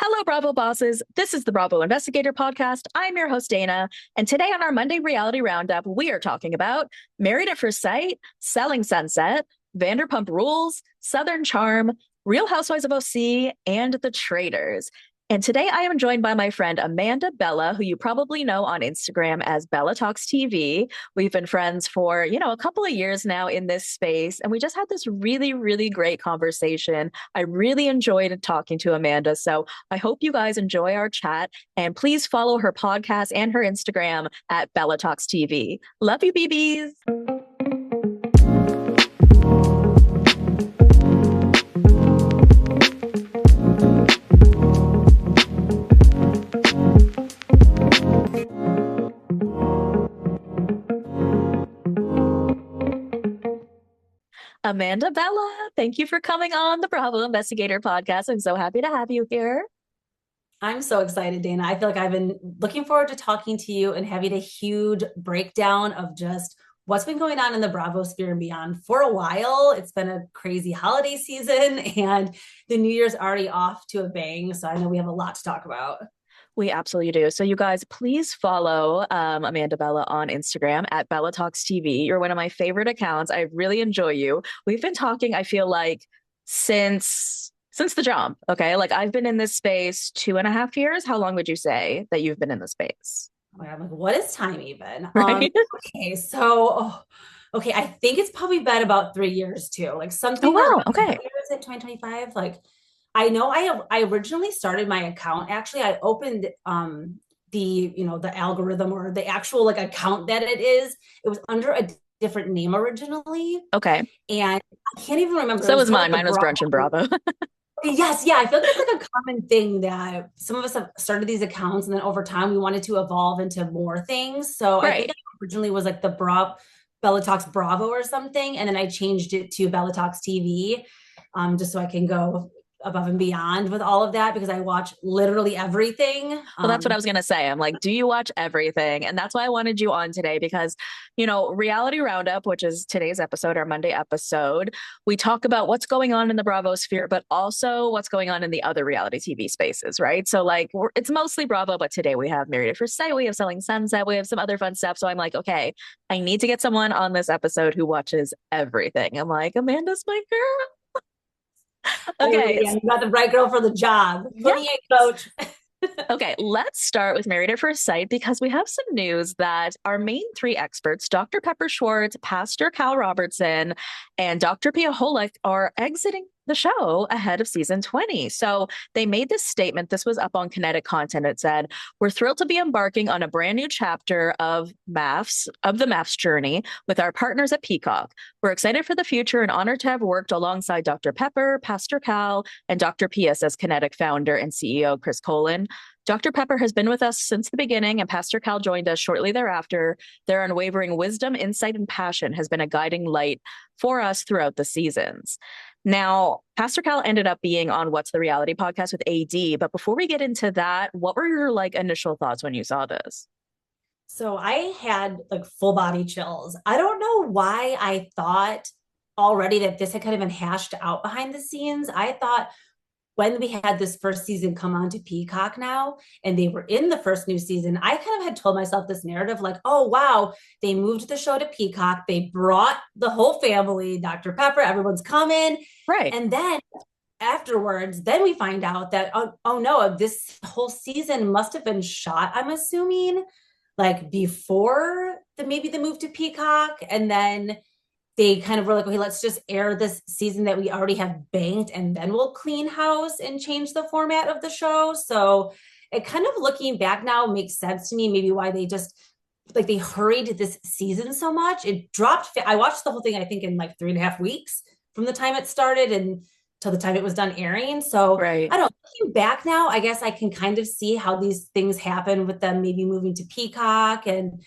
Hello, Bravo bosses. This is the Bravo Investigator Podcast. I'm your host, Dana. And today on our Monday Reality Roundup, we are talking about Married at First Sight, Selling Sunset, Vanderpump Rules, Southern Charm, Real Housewives of OC, and The Traitors. And today I am joined by my friend Amanda Bella, who you probably know on Instagram as Bella Talks TV. We've been friends for, a couple of years now in this space, and we just had this really, really great conversation. I really enjoyed talking to Amanda, so I hope you guys enjoy our chat, and please follow her podcast and her Instagram at Bella Talks TV. Love you, BBs. Amanda Bella, thank you for coming on the Bravo Investigator Podcast. I'm so happy to have you here. I'm so excited, Dana. I feel like I've been looking forward to talking to you and having a huge breakdown of just what's been going on in the Bravo sphere and beyond for a while. It's been a crazy holiday season and the New Year's already off to a bang. So I know we have a lot to talk about. We absolutely do. So you guys, please follow Amanda Bella on Instagram at Bella Talks TV. You're one of my favorite accounts. I really enjoy you. We've been talking, I feel like, since the jump. Okay. Like I've been in this space 2.5 years. How long would you say that you've been in the space? Oh my God, I'm like, what is time even? Right. Okay, I think it's probably been about 3 years too. Like Oh, something wow. around Okay. years at 2025. Like I know I originally started my account. Actually, I opened the algorithm or the actual like account that it is. It was under a different name originally. Okay. And I can't even remember. So It was was called mine. like the Mine was Brunch and Bravo. Yes, yeah. I feel like it's like a common thing that some of us have started these accounts and then over time we wanted to evolve into more things. So I think Right. I originally was like the Bella Talks Bravo or something, and then I changed it to Bella Talks TV, just so I can go above and beyond with all of that because I watch literally everything. Well, that's what I was going to say. I'm like, do you watch everything? And that's why I wanted you on today because, Reality Roundup, which is today's episode, our Monday episode, we talk about what's going on in the Bravo sphere, but also what's going on in the other reality TV spaces, right? So, like, it's mostly Bravo, but today we have Married at First Sight, we have Selling Sunset, we have some other fun stuff. So I'm like, okay, I need to get someone on this episode who watches everything. I'm like, Amanda's my girl. Okay. Yeah, you got the right girl for the job. Yeah. Put me in, coach. Okay, let's start with Married at First Sight because we have some news that our main three experts, Dr. Pepper Schwartz, Pastor Cal Robertson, and Dr. Pia Holick, are exiting the show ahead of season 20. So they made this statement. This was up on Kinetic Content. It said, "We're thrilled to be embarking on a brand new chapter of the MAFS journey with our partners at Peacock. We're excited for the future and honored to have worked alongside Dr. Pepper, Pastor Cal, and Dr. Pia," says Kinetic founder and CEO Chris Colin. "Dr. Pepper has been with us since the beginning, and Pastor Cal joined us shortly thereafter. Their unwavering wisdom, insight, and passion has been a guiding light for us throughout the seasons." Now, Pastor Cal ended up being on What's the Reality podcast with AD. But before we get into that, what were your initial thoughts when you saw this? So I had like full body chills. I don't know why I thought already that this had kind of been hashed out behind the scenes. I thought when we had this first season come on to Peacock now, and they were in the first new season, I kind of had told myself this narrative like, oh, wow, they moved the show to Peacock. They brought the whole family, Dr. Pepper, everyone's coming. Right. And then afterwards, then we find out that, oh no, this whole season must have been shot, I'm assuming, like before maybe the move to Peacock. And then they kind of were like, okay, let's just air this season that we already have banked and then we'll clean house and change the format of the show. So it kind of looking back now makes sense to me, maybe why they just like they hurried this season so much. It dropped. I watched the whole thing, I think, in like 3.5 weeks from the time it started and till the time it was done airing. So Right. I don't know, looking back now, I guess I can kind of see how these things happen with them maybe moving to Peacock and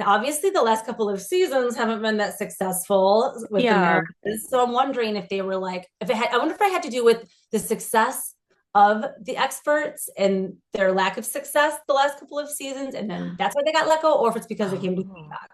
obviously the last couple of seasons haven't been that successful with the marriages. So I'm wondering if they were like, I wonder if it had to do with the success of the experts and their lack of success the last couple of seasons. And then that's why they got let go, or if it's because they came to Peacock.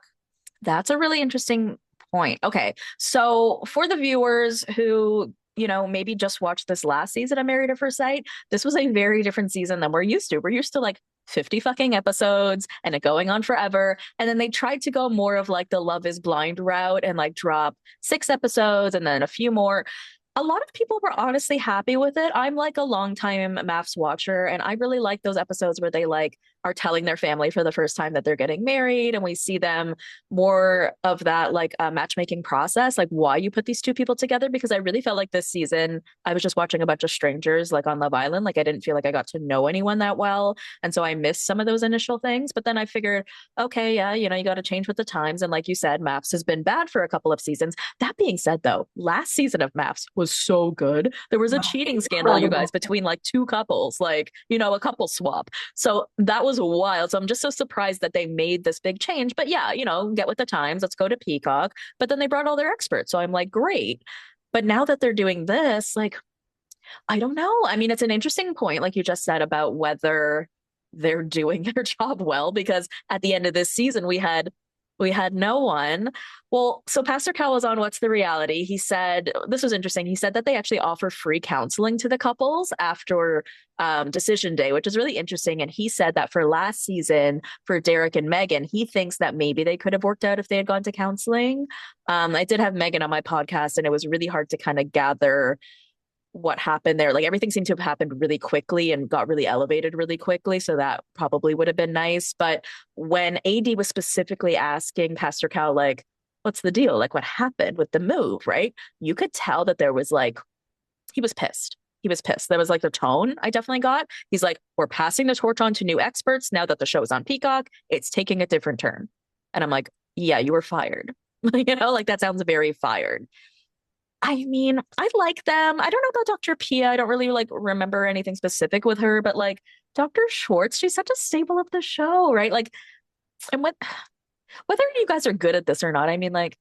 That's a really interesting point. Okay. So for the viewers who maybe just watch this last season of Married at First Sight, this was a very different season than we're used to. We're used to like 50 fucking episodes and it going on forever. And then they tried to go more of like the Love is Blind route and like drop 6 episodes and then a few more. A lot of people were honestly happy with it. I'm like a longtime MAFS watcher, and I really like those episodes where they like are telling their family for the first time that they're getting married, and we see them more of that like matchmaking process, like why you put these two people together. Because I really felt like this season I was just watching a bunch of strangers like on Love Island. Like I didn't feel like I got to know anyone that well, and so I missed some of those initial things. But then I figured, okay, yeah, you got to change with the times, and like you said, MAFS has been bad for a couple of seasons. That being said, though, last season of MAFS was so good. There was a cheating scandal, you guys, between like two couples, like, a couple swap. So that was wild. So I'm just so surprised that they made this big change. But yeah, get with the times. Let's go to Peacock. But then they brought all their experts. So I'm like, great. But now that they're doing this, like, I don't know. I mean, it's an interesting point, like you just said, about whether they're doing their job well, because at the end of this season, we had no one. Well, so Pastor Cal was on What's the Reality. He said, this was interesting. He said that they actually offer free counseling to the couples after decision day, which is really interesting. And he said that for last season, for Derek and Megan, he thinks that maybe they could have worked out if they had gone to counseling. I did have Megan on my podcast, and it was really hard to kind of gather what happened there. Like everything seemed to have happened really quickly and got really elevated really quickly. So that probably would have been nice. But when AD was specifically asking Pastor Cal, like, what's the deal? Like, what happened with the move, right? You could tell that there was like, he was pissed. He was pissed. That was like the tone I definitely got. He's like, we're passing the torch on to new experts. Now that the show is on Peacock, it's taking a different turn. And I'm like, yeah, you were fired. Like that sounds very fired. I mean, I like them. I don't know about Dr. Pia. I don't really like remember anything specific with her, but like Dr. Schwartz, she's such a staple of the show, right? Like, and whether you guys are good at this or not, I mean, like,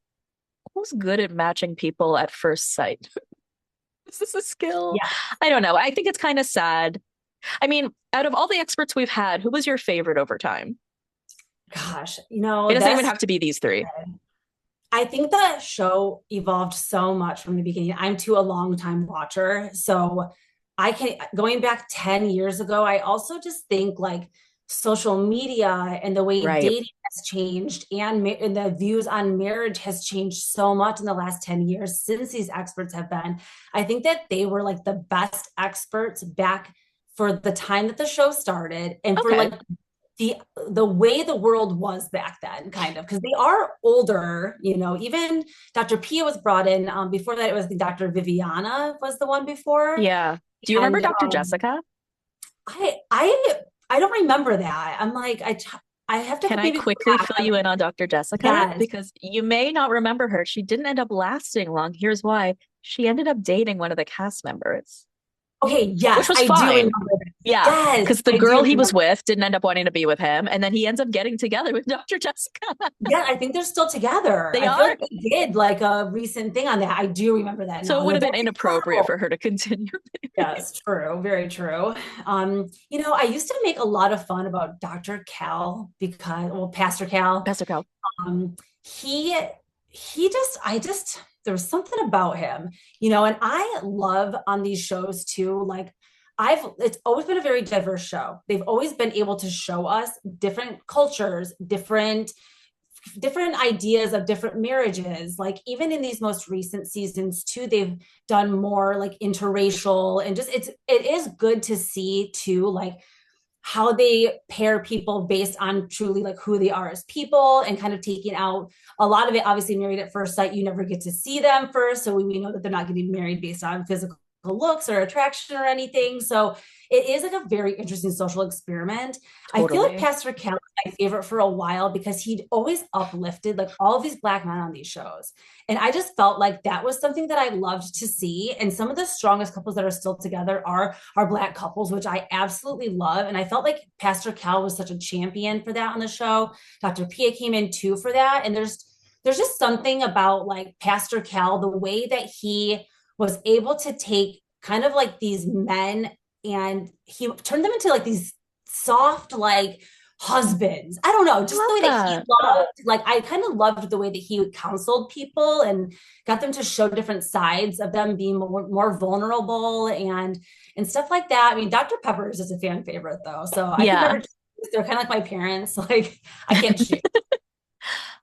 who's good at matching people at first sight? Is this a skill? Yeah. I don't know. I think it's kind of sad. I mean, out of all the experts we've had, who was your favorite over time? Gosh, It doesn't even have to be these three. I think the show evolved so much from the beginning. I'm too a long time watcher. So going back 10 years ago, I also just think like social media and the way Right. dating has changed and the views on marriage has changed so much in the last 10 years since these experts have been. I think that they were like the best experts back for the time that the show started and for like the way the world was back then, kind of, because they are older, even Dr. Pia was brought in. Before that, it was Dr. Viviana was the one before. Yeah. Do you remember Dr. Jessica? I don't remember that. I'm like, I have to. Can I quickly fill you in on Dr. Jessica? Yes. Because you may not remember her. She didn't end up lasting long. Here's why. She ended up dating one of the cast members. Okay, yes, which was I fine. do remember that. Yeah, because the girl he was with didn't end up wanting to be with him, and then he ends up getting together with Dr. Jessica. Yeah, I think they're still together. They I are. feel like they did like a recent thing on that. I do remember that. So it would have been inappropriate for her to continue. Yes, true, very true. I used to make a lot of fun about Dr. Cal Pastor Cal. Pastor Cal. There was something about him, and I love on these shows too, like it's always been a very diverse show. They've always been able to show us different cultures, different ideas of different marriages. Like even in these most recent seasons too, they've done more like interracial and just, it is good to see too, like how they pair people based on truly like who they are as people and kind of taking out a lot of it. Obviously Married at First Sight, you never get to see them first. So we know that they're not getting married based on physical looks or attraction or anything. So it is like a very interesting social experiment. Totally. I feel like Pastor Cal was my favorite for a while because he'd always uplifted like all of these Black men on these shows. And I just felt like that was something that I loved to see. And some of the strongest couples that are still together are Black couples, which I absolutely love. And I felt like Pastor Cal was such a champion for that on the show. Dr. Pia came in too for that. And there's just something about like Pastor Cal, the way that he was able to take kind of like these men and he turned them into like these soft, like husbands. I don't know, I just the love way that he that. loved, like, I kind of loved the way that he counseled people and got them to show different sides of them being more vulnerable and stuff like that. I mean, Dr. Pepper is just a fan favorite though. So I could Yeah. never, they're kind of like my parents. Like I can't choose.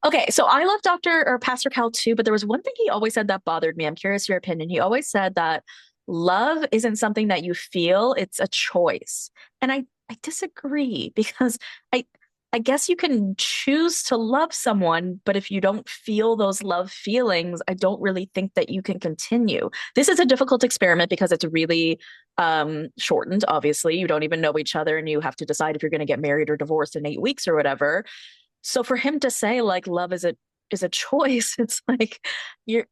Okay, so I love Dr. or Pastor Cal too, but there was one thing he always said that bothered me. I'm curious your opinion. He always said that love isn't something that you feel, it's a choice. And I disagree because I I guess you can choose to love someone, but if you don't feel those love feelings, I don't really think that you can continue. This is a difficult experiment because it's really shortened, obviously. You don't even know each other and you have to decide if you're going to get married or divorced in 8 weeks or whatever. So for him to say like love is a choice, it's like you're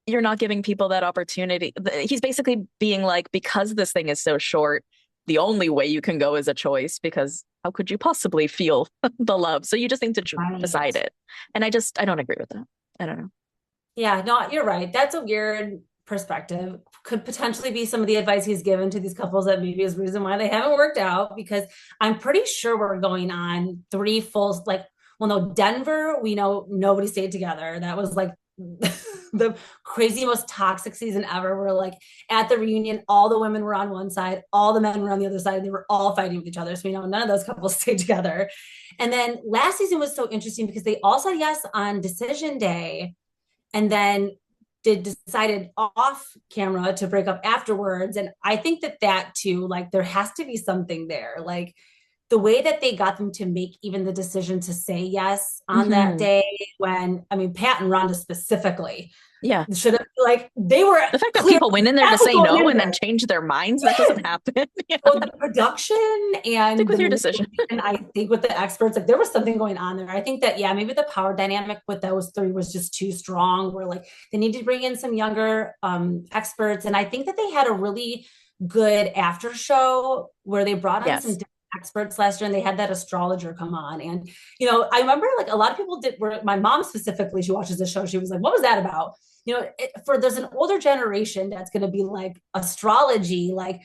you're not giving people that opportunity. He's basically being like, because this thing is so short, the only way you can go is a choice because how could you possibly feel the love? So you just need to decide Right. it. And I don't agree with that. I don't know. Yeah, no, you're right. That's a weird perspective. Could potentially be some of the advice he's given to these couples that maybe is the reason why they haven't worked out because I'm pretty sure we're going on three full, like, well, no, Denver, we know nobody stayed together. That was like the crazy, most toxic season ever. We're like at the reunion, all the women were on one side, all the men were on the other side. They were all fighting with each other. So we know none of those couples stayed together. And then last season was so interesting because they all said yes on decision day and then did decided off camera to break up afterwards. And I think that that too, like there has to be something there. Like the way that they got them to make even the decision to say yes on that Hmm. day when, I mean, Pat and Rhonda specifically Yeah. should have, like, they were The fact that clear. people went in there to That was say going no in and then there. change their minds, that doesn't Yes. happen. Yeah. Well, the production Stick and with the your decision. manipulation, I think with the experts, like there was something going on there. I think that, yeah, maybe the power dynamic with those three was just too strong, where like they need to bring in some younger experts. And I think that they had a really good after show where they brought on some Yes. different experts last year and they had that astrologer come on. And, I remember like a lot of people did, where my mom specifically, she watches the show, she was like, what was that about? There's an older generation that's going to be like astrology, like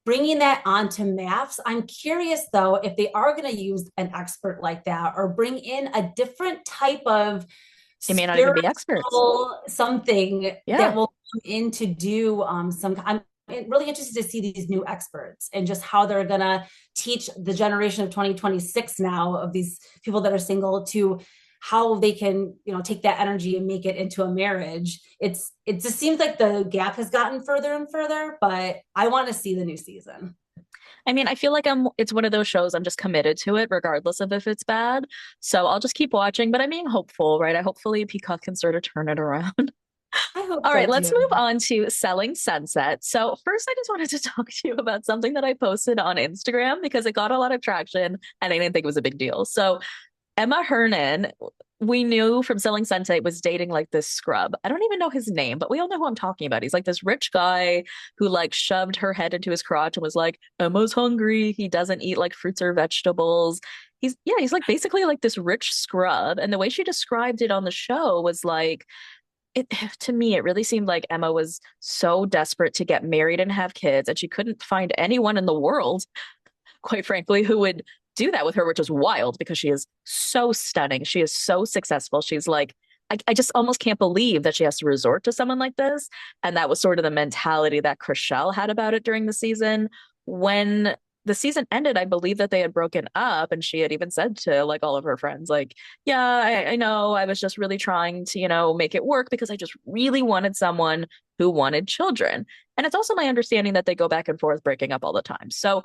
bringing that onto MAFS. I'm curious though if they are going to use an expert like that or bring in a different type of They may not even be experts. spiritual something that Yeah. will come in to do some. I'm really interested to see these new experts and just how they're going to teach the generation of 2026 now of these people that are single to how they can take that energy and make it into a marriage. It just seems like the gap has gotten further and further, but I want to see the new season. I mean, I feel like it's one of those shows I'm just committed to it regardless of if it's bad. So I'll just keep watching, but I'm being hopeful, right? I hopefully Peacock can sort of turn it around. I hope All so right, let's too. move on to Selling Sunset. So, first, I just wanted to talk to you about something that I posted on Instagram because it got a lot of traction and I didn't think it was a big deal. So, Hernan, we knew from Selling Sunset was dating like this scrub. I don't even know his name, but we all know who I'm talking about. He's like this rich guy who like shoved her head into his crotch and was like, Emma's hungry. He doesn't eat like fruits or vegetables. He's like basically like this rich scrub. And the way she described it on the show was like, it to me it really seemed like Emma was so desperate to get married and have kids and she couldn't find anyone in the world, quite frankly, who would do that with her, which is wild because she is so stunning. She is so successful. She's like, I just almost can't believe that she has to resort to someone like this. And that was sort of the mentality that Chrishelle had about it during the season. When the season ended, I believe that they had broken up, and she had even said to like all of her friends, like, yeah, I know I was just really trying to, make it work because I just really wanted someone who wanted children. And it's also my understanding that they go back and forth breaking up all the time. So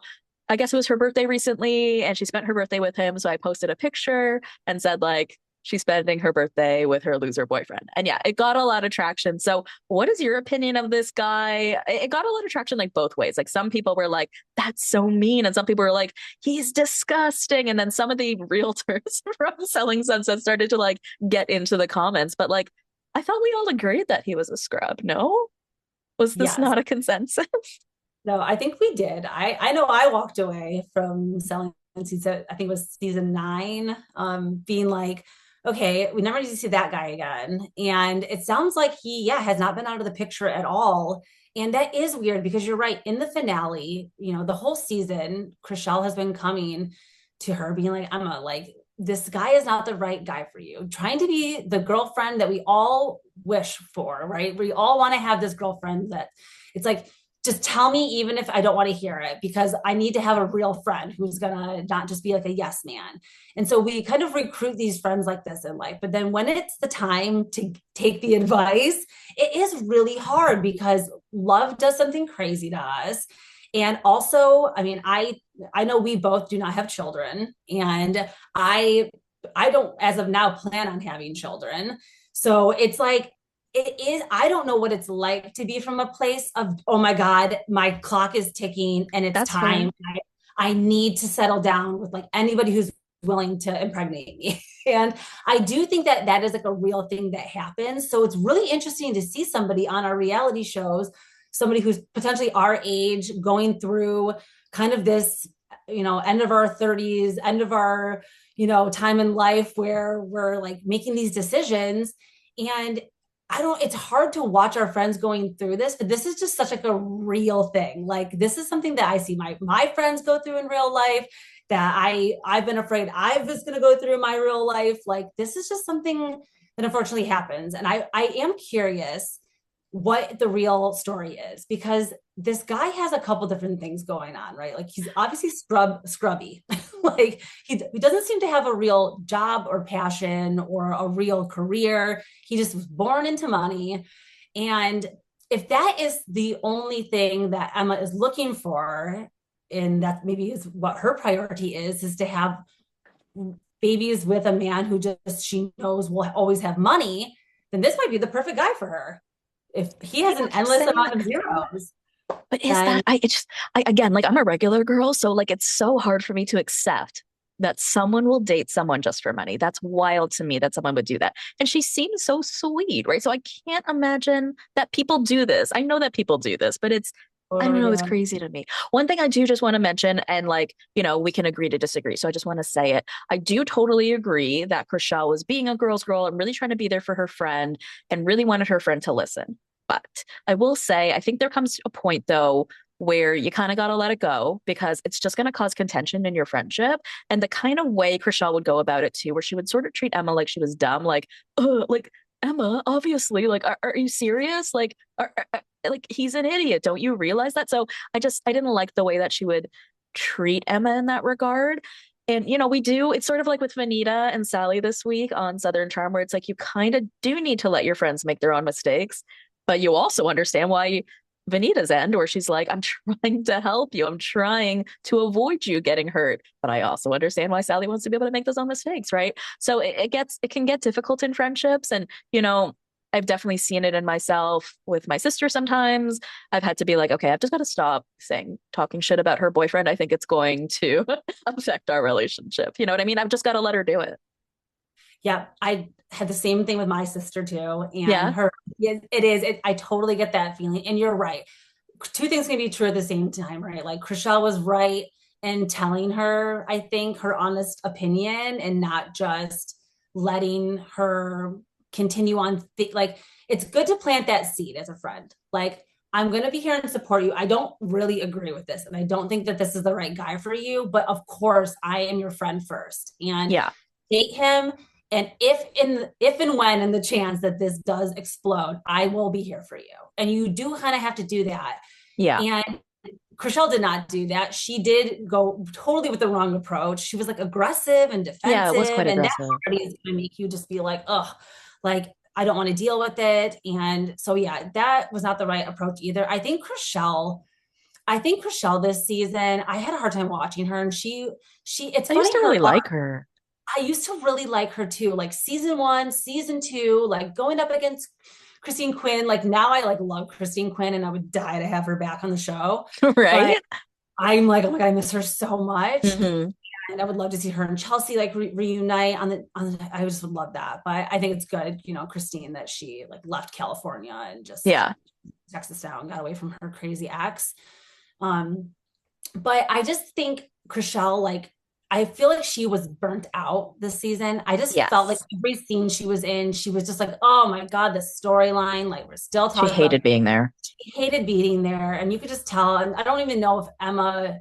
I guess it was her birthday recently and she spent her birthday with him. So I posted a picture and said, like, she's spending her birthday with her loser boyfriend. And yeah, it got a lot of traction. So, what is your opinion of this guy? It got a lot of traction like both ways. Like, some people were like, that's so mean. And some people were like, he's disgusting. And then some of the realtors from Selling Sunset started to like get into the comments. But like, I thought we all agreed that he was a scrub. No? Was this Yes. not a consensus? No, I think we did. I know I walked away from selling season, I think it was season 9, being like, okay, we never need to see that guy again. And it sounds like he, yeah, has not been out of the picture at all. And that is weird because you're right. In the finale, the whole season, Chrishelle has been coming to her, being like, Emma, like, this guy is not the right guy for you. Trying to be the girlfriend that we all wish for, right? We all want to have this girlfriend that it's like, just tell me even if I don't want to hear it, because I need to have a real friend who's gonna not just be like a yes man. And so we kind of recruit these friends like this in life. But then when it's the time to take the advice, it is really hard because love does something crazy to us. And also, I mean, I know we both do not have children, and I don't as of now plan on having children. So it's like it is, I don't know what it's like to be from a place of, oh my God, my clock is ticking and it's That's fair. time. I need to settle down with like anybody who's willing to impregnate me. And I do think that that is like a real thing that happens. So it's really interesting to see somebody on our reality shows, somebody who's potentially our age going through kind of this, end of our 30s, end of our, time in life where we're like making these decisions. And it's hard to watch our friends going through this, but this is just such like a real thing. Like this is something that I see my friends go through in real life, that I've been afraid I was going to go through in my real life. Like this is just something that unfortunately happens. And I am curious what the real story is, because this guy has a couple different things going on, right? Like he's obviously scrubby. Like he doesn't seem to have a real job or passion or a real career. He just was born into money. And if that is the only thing that Emma is looking for, and that maybe is what her priority is to have babies with a man who just she knows will always have money, then this might be the perfect guy for her. If he has an endless amount of zeros, But is then that I again, like I'm a regular girl, so like it's so hard for me to accept that someone will date someone just for money. That's wild to me that someone would do that. And she seems so sweet, right? So I can't imagine that people do this. I know that people do this, but I don't totally know, it's do. crazy to me. One thing I do just want to mention, and like, we can agree to disagree. So I just want to say it. I do totally agree that Chrishelle was being a girl's girl and really trying to be there for her friend and really wanted her friend to listen. But I will say, I think there comes a point though where you kind of got to let it go because it's just going to cause contention in your friendship. And the kind of way Chrishelle would go about it too, where she would sort of treat Emma like she was dumb, like Emma, obviously, like, are you serious? Like he's an idiot. Don't you realize that? So I didn't like the way that she would treat Emma in that regard. And it's sort of like with Vanita and Sally this week on Southern Charm, where it's like you kind of do need to let your friends make their own mistakes, but you also understand why Vanita's end, where she's like, I'm trying to help you. I'm trying to avoid you getting hurt. But I also understand why Sally wants to be able to make those own mistakes, right? So it can get difficult in friendships. And, I've definitely seen it in myself with my sister sometimes. I've had to be like, okay, I've just got to stop talking shit about her boyfriend. I think it's going to affect our relationship. You know what I mean? I've just got to let her do it. Yeah, I had the same thing with my sister too, and Yeah. her. It is. I totally get that feeling, and you're right. Two things can be true at the same time, right? Like Chrishelle was right in telling her, I think, her honest opinion, and not just letting her continue on. Like it's good to plant that seed as a friend. Like I'm going to be here and support you. I don't really agree with this, and I don't think that this is the right guy for you. But of course, I am your friend first, and Yeah. date him. And if and when and the chance that this does explode, I will be here for you. And you do kind of have to do that. Yeah. And Chrishelle did not do that. She did go totally with the wrong approach. She was like aggressive and Yeah. It was defensive. quite And that aggressive. already is going to make you just be like, oh, like I don't want to deal with it. And so, yeah, that was not the right approach either. I think Chrishelle this season, I had a hard time watching her. And it's I used funny, to really like her. I used to really like her too. Like season one, season two, like going up against Christine Quinn. Like now I like love Christine Quinn and I would die to have her back on the show. But Right? I'm like, oh my God, I miss her so much. Hmm. And I would love to see her and Chelsea like reunite I just would love that. But I think it's good, Christine, that she like left California and just Yeah. Texas down, got away from her crazy ex. Um, but I just think Chrishelle, like, I feel like she was burnt out this season. I just felt like Yes. every scene she was in, she was just like, oh my God, the storyline. Like, we're still She talking about, hated being there. she hated being there. And you could just tell. And I don't even know if Emma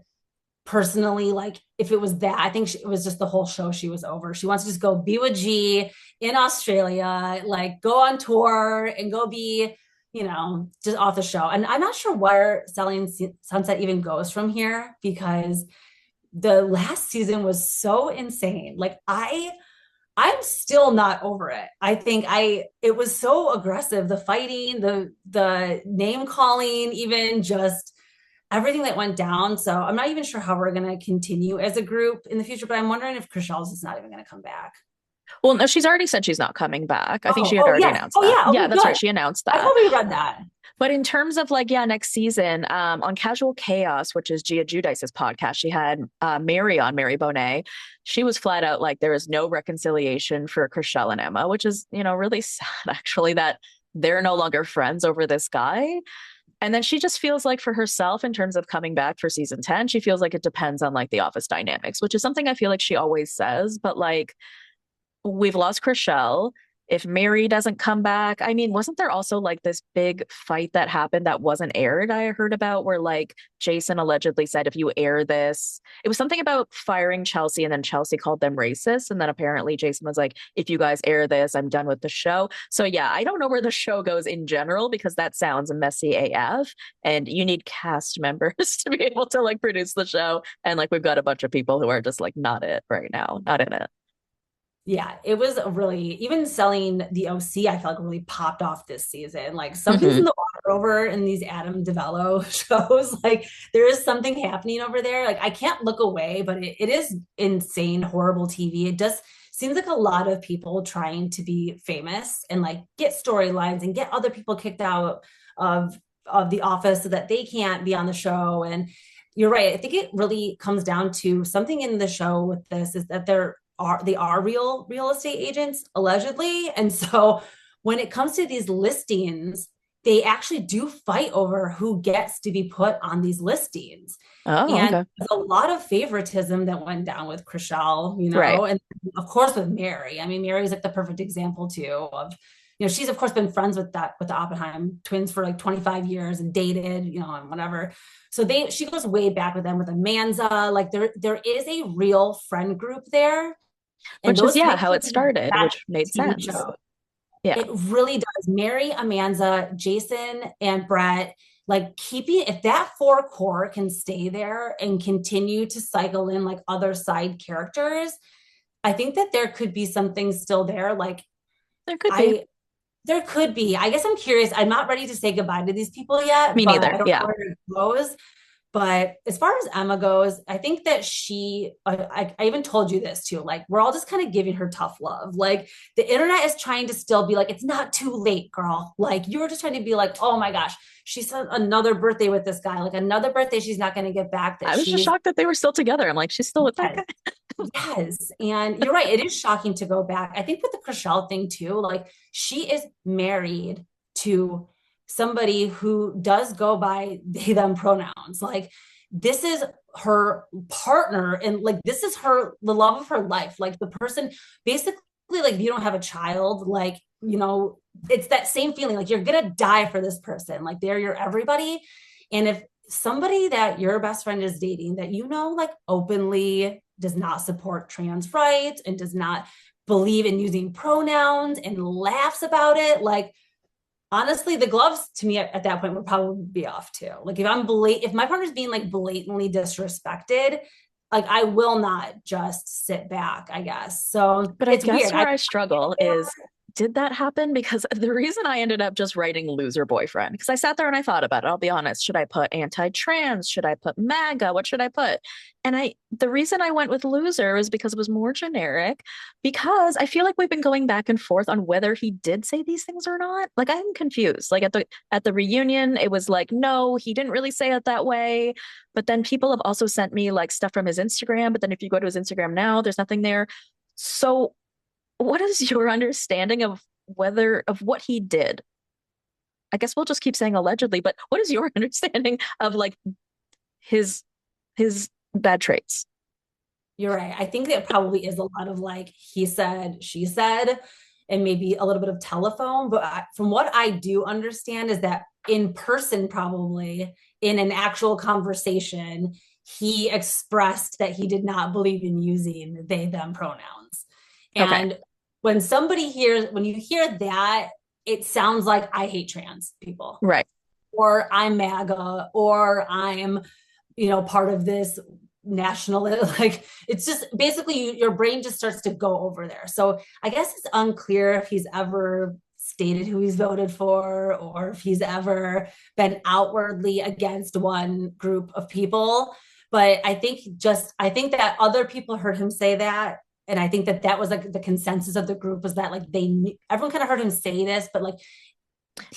personally, like if it was that, I think it was just the whole show she was over. She wants to just go be with G in Australia, like go on tour and go be, just off the show. And I'm not sure where Selling Sunset even goes from here, because the last season was so insane. Like I'm still not over it. I think it was so aggressive, the fighting, the name calling, even just everything that went down. So I'm not even sure how we're going to continue as a group in the future, but I'm wondering if Chrishell's is not even going to come back. Well, no, she's already said she's not coming back. I think she had Oh already yes. announced Oh that. yeah. Yeah, Okay, that's good. right. She announced I that. totally read that. But in terms of like, yeah, next season, on Casual Chaos, which is Gia Giudice's podcast, she had Mary on, Mary Bonnet. She was flat out like there is no reconciliation for Chrishell and Emma, which is, really sad actually that they're no longer friends over this guy. And then she just feels like for herself, in terms of coming back for season 10, she feels like it depends on like the office dynamics, which is something I feel like she always says. But like, we've lost Chrishell. If Mary doesn't come back, I mean, wasn't there also like this big fight that happened that wasn't aired? I heard about where like Jason allegedly said, if you air this, it was something about firing Chelsea, and then Chelsea called them racist. And then apparently Jason was like, if you guys air this, I'm done with the show. So yeah, I don't know where the show goes in general, because that sounds messy AF. And you need cast members to be able to like produce the show. And like we've got a bunch of people who are just like not it right now, not in it. Yeah, it was really, even selling the OC, I felt like really popped off this season. Like something's in Mm-hmm. the water over in these Adam DeVello shows. Like there is something happening over there. Like I can't look away, but it is insane, horrible TV. It just seems like a lot of people trying to be famous and like get storylines and get other people kicked out of the office so that they can't be on the show. And you're right. I think it really comes down to something in the show with this is that they are real estate agents allegedly, and so when it comes to these listings, they actually do fight over who gets to be put on these listings. Oh, And okay. there's a lot of favoritism that went down with Chrishell, Right. and of course with Mary. I mean, Mary's like the perfect example too of, she's of course been friends with the Oppenheim twins for like 25 years and dated, and whatever. So she goes way back with them with Amanza. Like there is a real friend group there, and Which is, those yeah, how it connections started, match which made TV sense. shows. Yeah. It really does. Mary, Amanza, Jason, and Brett, like keeping, if that four core can stay there and continue to cycle in like other side characters, I think that there could be something still there. Like There could be. I there could be. I guess I'm curious. I'm not ready to say goodbye to these people yet, Me but I neither. don't know Yeah. where it goes. But as far as Emma goes, I think that I even told you this too. Like, we're all just kind of giving her tough love. Like, the internet is trying to still be like, it's not too late, girl. Like, you're just trying to be like, oh my gosh, she said another birthday with this guy, like another birthday she's not going to get back that I was just she's, shocked that they were still together. I'm like, she's still with that yes, guy. yes. And you're right. It is shocking to go back. I think with the Chrishell thing too, like, she is married to somebody who does go by they them pronouns. Like, this is her partner, and like this is the love of her life. Like, the person, basically, like, you don't have a child, like, it's that same feeling, like you're gonna die for this person, like they're your everybody. And if somebody that your best friend is dating that like openly does not support trans rights and does not believe in using pronouns and laughs about it, like, honestly, the gloves to me at that point would probably be off too. Like, if my partner's being like blatantly disrespected, like, I will not just sit back, I guess. So But I it's guess weird. where I struggle is, did that happen? Because the reason I ended up just writing loser boyfriend, because I sat there and I thought about it. I'll be honest. Should I put anti-trans? Should I put MAGA? What should I put? And the reason I went with loser is because it was more generic, because I feel like we've been going back and forth on whether he did say these things or not. Like, I'm confused. Like at the reunion, it was like, no, he didn't really say it that way. But then people have also sent me like stuff from his Instagram. But then if you go to his Instagram now, there's nothing there. So what is your understanding of what he did? I guess we'll just keep saying allegedly, but what is your understanding of like his his bad traits? You're right. I think there probably is a lot of like he said, she said, and maybe a little bit of telephone. But from what I do understand is that in person, probably in an actual conversation, he expressed that he did not believe in using they, them pronouns. Okay. And when when you hear that, it sounds like I hate trans people, Right. or I'm MAGA, or I'm, part of this national, like it's just basically your brain just starts to go over there. So I guess it's unclear if he's ever stated who he's voted for, or if he's ever been outwardly against one group of people. But I think that other people heard him say that. And I think that that was like the consensus of the group, was that like everyone kind of heard him say this, but like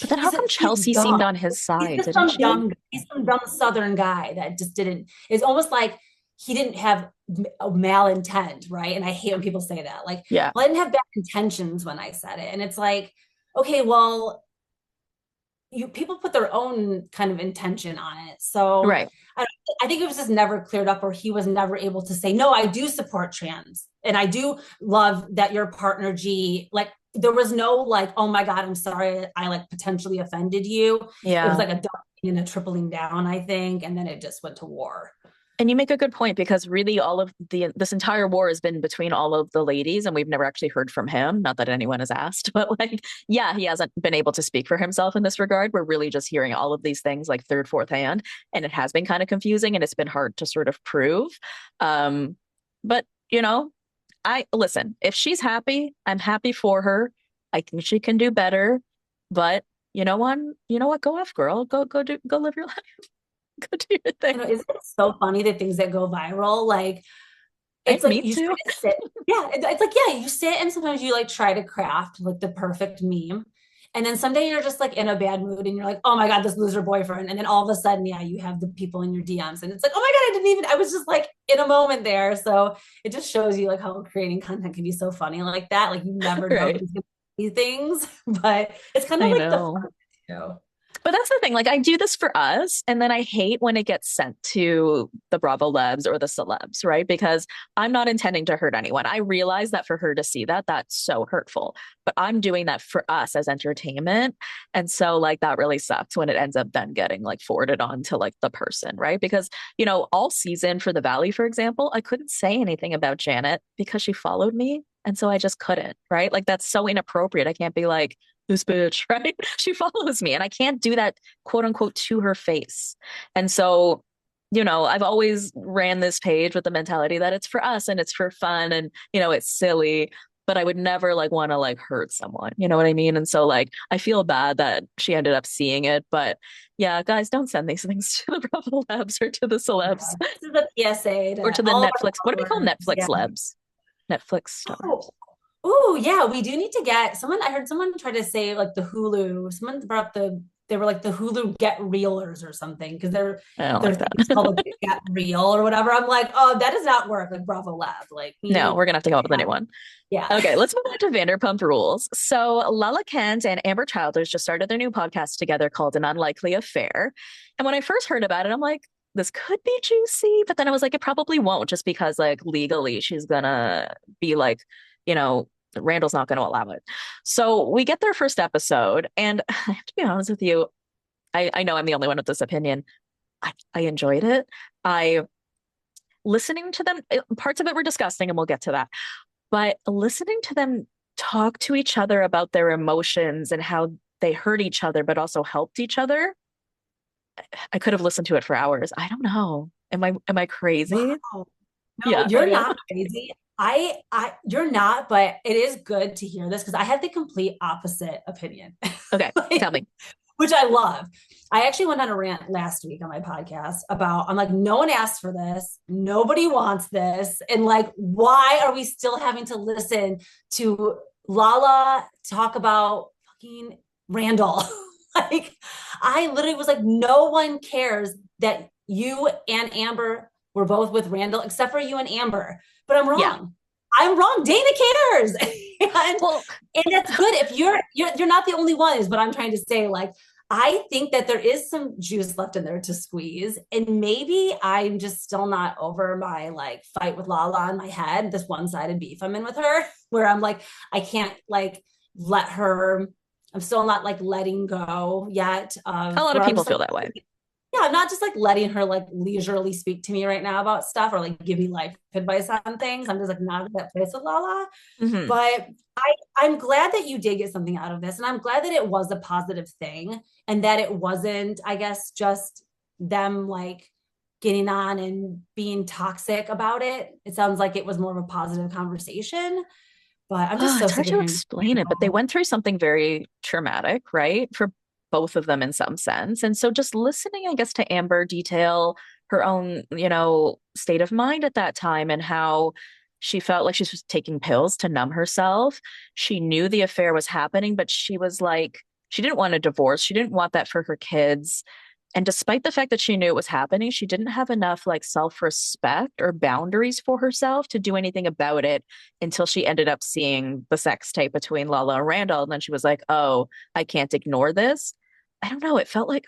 But then how come he's Chelsea seemed dumb. on his He's side, just didn't she? he's some dumb Southern guy that just didn't, it's almost like he didn't have a malintent, right? And I hate when people say that. Like, Yeah. well, I didn't have bad intentions when I said it. And it's like, okay, well, people put their own kind of intention on it. So Right. I, I think it was just never cleared up, or he was never able to say, no, I do support trans. And I do love that your partner G, like, there was no like, oh my God, I'm sorry, I like potentially offended you. It was Yeah. like a doubling and a tripling down, I think. And then it just went to war. And you make a good point, because really all of this entire war has been between all of the ladies, and we've never actually heard from him. Not that anyone has asked, but like, yeah, he hasn't been able to speak for himself in this regard. We're really just hearing all of these things like third, fourth hand, and it has been kind of confusing, and it's been hard to sort of prove. Um, but I listen, if she's happy, I'm happy for her. I think she can do better, but you know what? Go off, girl. Go live your life. Go do your thing. Isn't it so funny the things that go viral? Like, I it's like me you try too. to sit. Yeah, it's like, yeah, you sit and sometimes you like try to craft like the perfect meme. And then someday you're just like in a bad mood and you're like, oh my God, this loser boyfriend. And then all of a sudden, yeah, you have the people in your DMs and it's like, oh my God, I was just like in a moment there. So it just shows you like how creating content can be so funny like that. Like you never know Right. who's going to see things, but it's kind of I like the know. fun too. But that's the thing. Like, I do this for us, and then I hate when it gets sent to the Bravo Lebs or the celebs, right? Because I'm not intending to hurt anyone. I realize that for her to see that, that's so hurtful. But I'm doing that for us as entertainment. And so, like, that really sucks when it ends up then getting like forwarded on to like the person, right? Because, all season for the Valley, for example, I couldn't say anything about Janet because she followed me. And so I just couldn't, right? Like, that's so inappropriate. I can't be like, this bitch, right? She follows me and I can't do that, quote unquote, to her face. And so, I've always ran this page with the mentality that it's for us and it's for fun and, it's silly, but I would never like want to like hurt someone. You know what I mean? And so like, I feel bad that she ended up seeing it, but yeah, guys, don't send these things to the Bravo Labs or to the celebs This is a PSA or to to the all of Netflix. What do we our call followers. Netflix Yeah. Lebs? Netflix stars. Oh, oh yeah, we do need to get someone. I heard someone try to say like the Hulu. Someone brought up they were like the Hulu Get Realers or something because I don't their like thing is that. called like Get Real or whatever. I'm like, oh, that does not work like Bravo Lab. Like we No, need, we're gonna have to come up with a new one. yeah. Okay, let's move on to Vanderpump Rules. So Lala Kent and Amber Childers just started their new podcast together called An Unlikely Affair. And when I first heard about it, I'm like, this could be juicy. But then I was like, it probably won't, just because like legally she's gonna be like, you know, Randall's not gonna allow it. So we get their first episode, and I have to be honest with you, I know I'm the only one with this opinion. I enjoyed it. I listening to them, parts of it were disgusting, and we'll get to that. But listening to them talk to each other about their emotions and how they hurt each other, but also helped each other, I could have listened to it for hours. I don't know. Am I crazy? Wow. No, Yeah, are you're you? not crazy. You're not, but it is good to hear this because I have the complete opposite opinion. Okay, Like, tell me. which I love. I actually went on a rant last week on my podcast about, I'm like, no one asked for this. Nobody wants this. And like, why are we still having to listen to Lala talk about fucking Randall? Like, I literally was like, no one cares that you and Amber were both with Randall, except for you and Amber. But I'm Yeah. wrong. I'm wrong. Dana cares. and Well, and that's good if you're not the only one is what I'm trying to say. Like I think that there is some juice left in there to squeeze, and maybe I'm just still not over my like fight with Lala in my head, this one-sided beef I'm in with her, where I'm like I can't like let her, I'm still not like letting go yet a lot of where I'm people just feel like that way. yeah, I'm not just like letting her like leisurely speak to me right now about stuff or like give me life advice on things. I'm just like not at that place with Lala. Hmm. But I'm glad that you did get something out of this. And I'm glad that it was a positive thing and that it wasn't, I guess, just them like getting on and being toxic about it. It sounds like it was more of a positive conversation. But I'm just Oh, so it's hard sick of to hearing. explain it, but they went through something very traumatic, right? For both of them in some sense. And so just listening, I guess, to Ambyr detail her own, state of mind at that time and how she felt like she was taking pills to numb herself. She knew the affair was happening, but she was like, she didn't want a divorce. She didn't want that for her kids. And despite the fact that she knew it was happening, she didn't have enough like self-respect or boundaries for herself to do anything about it until she ended up seeing the sex tape between Lala and Randall. And then she was like, oh, I can't ignore this. I don't know. It felt like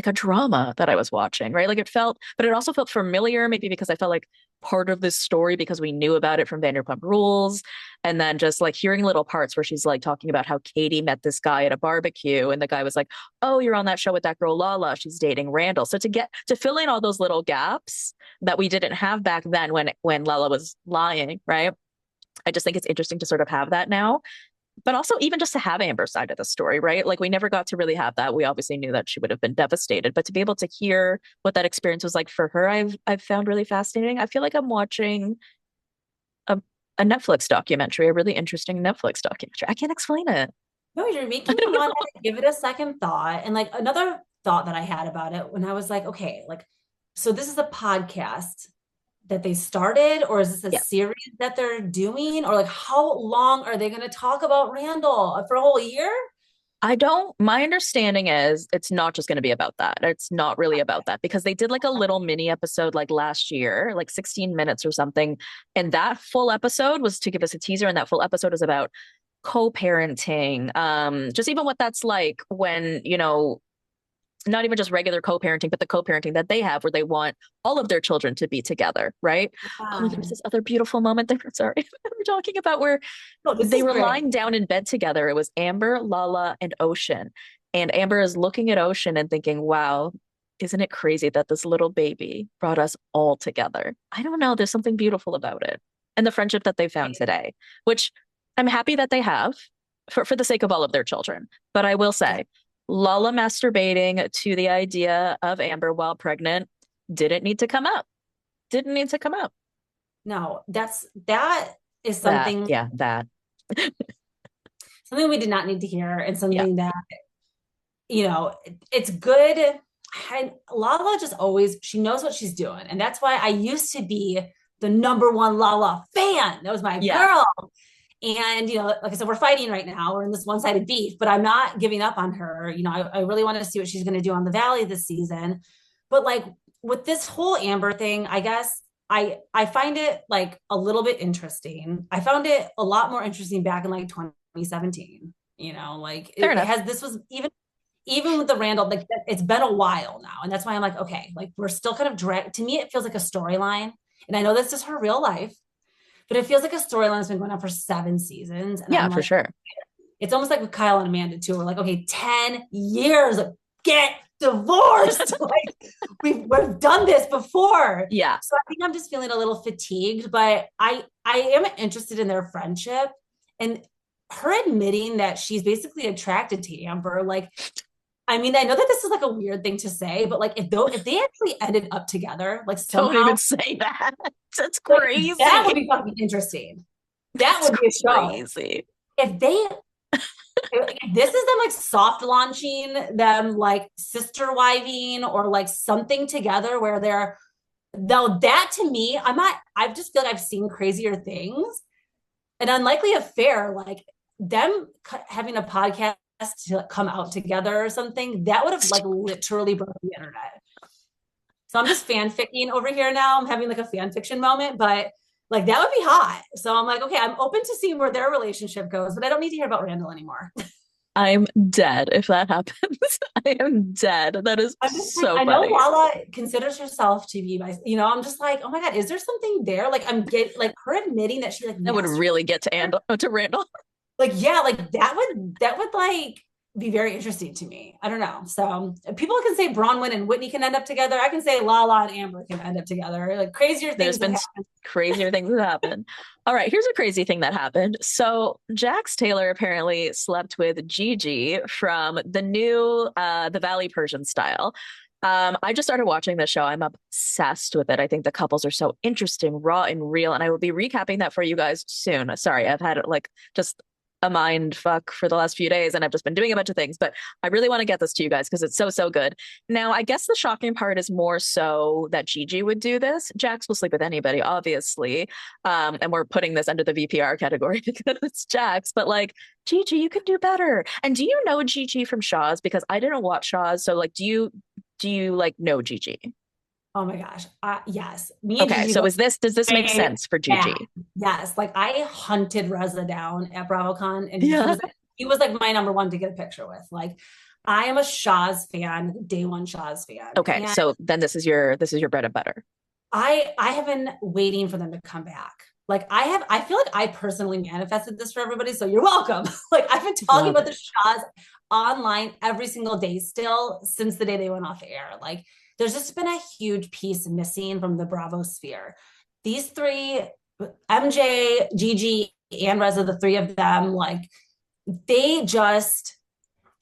a drama that I was watching, right? Like it felt, but it also felt familiar, maybe because I felt like part of this story because we knew about it from Vanderpump Rules. And then just like hearing little parts where she's like talking about how Katie met this guy at a barbecue, and the guy was like, oh, you're on that show with that girl Lala. She's dating Randall. So to fill in all those little gaps that we didn't have back then when Lala was lying, right? I just think it's interesting to sort of have that now. But also even just to have Ambyr's side of the story, right? Like we never got to really have that. We obviously knew that she would have been devastated, but to be able to hear what that experience was like for her, I've found really fascinating. I feel like I'm watching a a Netflix documentary, a really interesting Netflix documentary. I can't explain it. No, you're I making me don't want know. to give it a second thought. And like another thought that I had about it when I was like, okay, like, so this is a podcast that they started, or is this a Yeah. series that they're doing? Or like, how long are they going to talk about Randall for a whole year? I don't, my understanding is it's not just going to be about that. It's not really about that because they did like a little mini episode like last year, like 16 minutes or something. And that full episode was to give us a teaser. And that full episode is about co-parenting. Just even what that's like when, not even just regular co-parenting, but the co-parenting that they have where they want all of their children to be together, right? Oh, there's Yeah. this other beautiful moment they were sorry, we're talking about where No, this they is were great. lying down in bed together. It was Ambyr, Lala, and Ocean. And Ambyr is looking at Ocean and thinking, wow, isn't it crazy that this little baby brought us all together? I don't know. There's something beautiful about it. And the friendship that they found today, which I'm happy that they have for the sake of all of their children. But I will Yeah. say, Lala masturbating to the idea of Ambyr while pregnant didn't need to come up. Didn't need to come up. No, that is That, something yeah, that, something we did not need to hear and yeah, something that it's good. Lala just always, she knows what she's doing. And that's why I used to be the number one Lala fan. That was my yeah. girl. And, like I said, we're fighting right now. We're in this one sided beef, but I'm not giving up on her. I really want to see what she's going to do on the Valley this season. But like with this whole Ambyr thing, I guess I find it like a little bit interesting. I found it a lot more interesting back in like 2017. Like Fair it enough. has this was even with the Randall, like it's been a while now. And that's why I'm like, okay, like we're still kind of dragged. To me, it feels like a storyline. And I know this is her real life, but it feels like a storyline that's been going on for 7 seasons. And Yeah, I'm for like, sure. it's almost like with Kyle and Amanda too. We're like, okay, 10 years, get divorced. Like we've done this before. Yeah. So I think I'm just feeling a little fatigued, but I am interested in their friendship and her admitting that she's basically attracted to Ambyr. Like, I mean, I know that this is like a weird thing to say, but like if they actually ended up together, like Don't somehow, even say that. That's like that would crazy. be fucking interesting. That That's would be a show. crazy. If they if this is them like soft launching them like sister wiving or like something together where they're though that to me, I just feel like I've seen crazier things. An unlikely affair, like them having a podcast to come out together or something, that would have like literally broken the internet. So I'm just fanficking over here now. I'm having like a fan fiction moment, but like that would be hot. So I'm like, okay, I'm open to seeing where their relationship goes, but I don't need to hear about Randall anymore. I'm dead if that happens. I am dead. That is I'm just like, so I know funny. Lala considers herself to be my, I'm just like, oh my God, is there something there? Like I'm get like her admitting that she like That would masturbates. really get to Randall. Like, yeah, like that would like be very interesting to me. I don't know. So people can say Bronwyn and Whitney can end up together. I can say Lala and Ambyr can end up together. Like crazier There's things have been happened. crazier things that happen. All right, here's a crazy thing that happened. So Jax Taylor apparently slept with Gigi from the new the Valley Persian Style. I just started watching the show. I'm obsessed with it. I think the couples are so interesting, raw and real, and I will be recapping that for you guys soon. Sorry, I've had like just a mind fuck for the last few days, and I've just been doing a bunch of things, but I really want to get this to you guys because it's so, so good. Now, I guess the shocking part is more so that Gigi would do this. Jax will sleep with anybody, obviously. And we're putting this under the VPR category because it's Jax, but like, Gigi, you could do better. And do you know Gigi from Shahs? Because I didn't watch Shahs. So like, do you like know Gigi? Oh my gosh. Yes. Me and Okay, Gigi so go does this make way sense for back. Gigi? Yes. Like I hunted Reza down at BravoCon and Yeah. he was like my number one to get a picture with. Like I am a Shahs fan, day one Shahs fan. Okay, And so then this is your bread and butter. I have been waiting for them to come back. Like I feel like I personally manifested this for everybody. So you're welcome. Like I've been talking Love about it. the Shahs online every single day still since the day they went off air. Like there's just been a huge piece missing from the Bravo sphere. These three, MJ, Gigi, and Reza, the three of them, like they just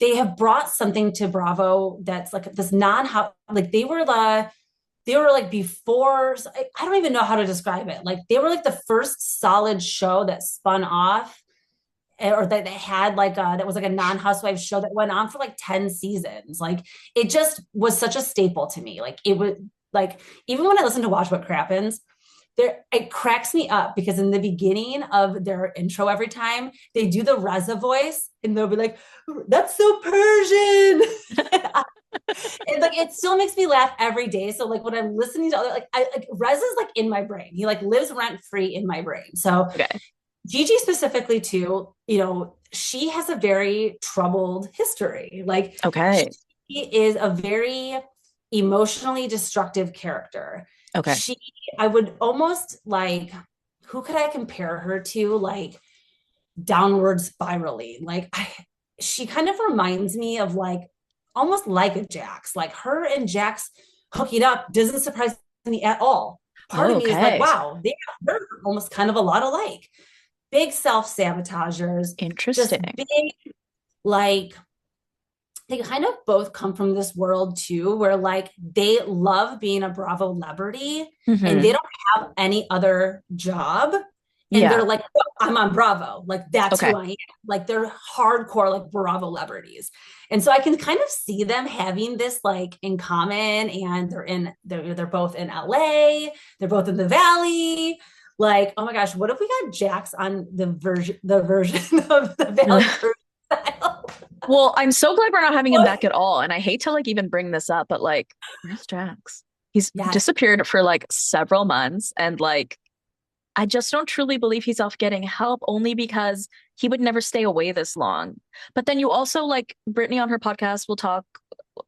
they have brought something to Bravo that's like this non-how like they were like before I don't even know how to describe it. Like they were like the first solid show that spun off or that they had like that was like a non-housewife show that went on for like 10 seasons. Like it just was such a staple to me. Like it was like even when I listen to Watch What Crappens, there it cracks me up because in the beginning of their intro every time they do the Reza voice and they'll be like, that's so Persian. And like it still makes me laugh every day. So like when I'm listening to other like I like Reza's like in my brain. He like lives rent free in my brain. So Okay. Gigi specifically too, she has a very troubled history. Like Okay. she is a very emotionally destructive character. Okay. She, I would almost like, who could I compare her to? Like downward spiraling. She kind of reminds me of like almost like a Jax. Like her and Jax hooking up doesn't surprise me at all. Part Oh, of me is like, okay. wow, they're almost kind of a lot alike. Big self-sabotagers, just Interesting. big, like they kind of both come from this world too, where like they love being a Bravo celebrity and they Hmm. don't have any other job. And Yeah. they're like, oh, I'm on Bravo. Like that's Okay. who I am. Like they're hardcore like Bravo celebrities. And so I can kind of see them having this like in common. And they're both in LA, they're both in the Valley. Like, oh my gosh, what if we got Jax on the version of the Valley Persian Style? Well, I'm so glad we're not having him back at all. And I hate to like even bring this up, but like, where's Jax? He's Yes. disappeared for like several months, and like I just don't truly believe he's off getting help only because he would never stay away this long. But then you also like Brittany on her podcast will talk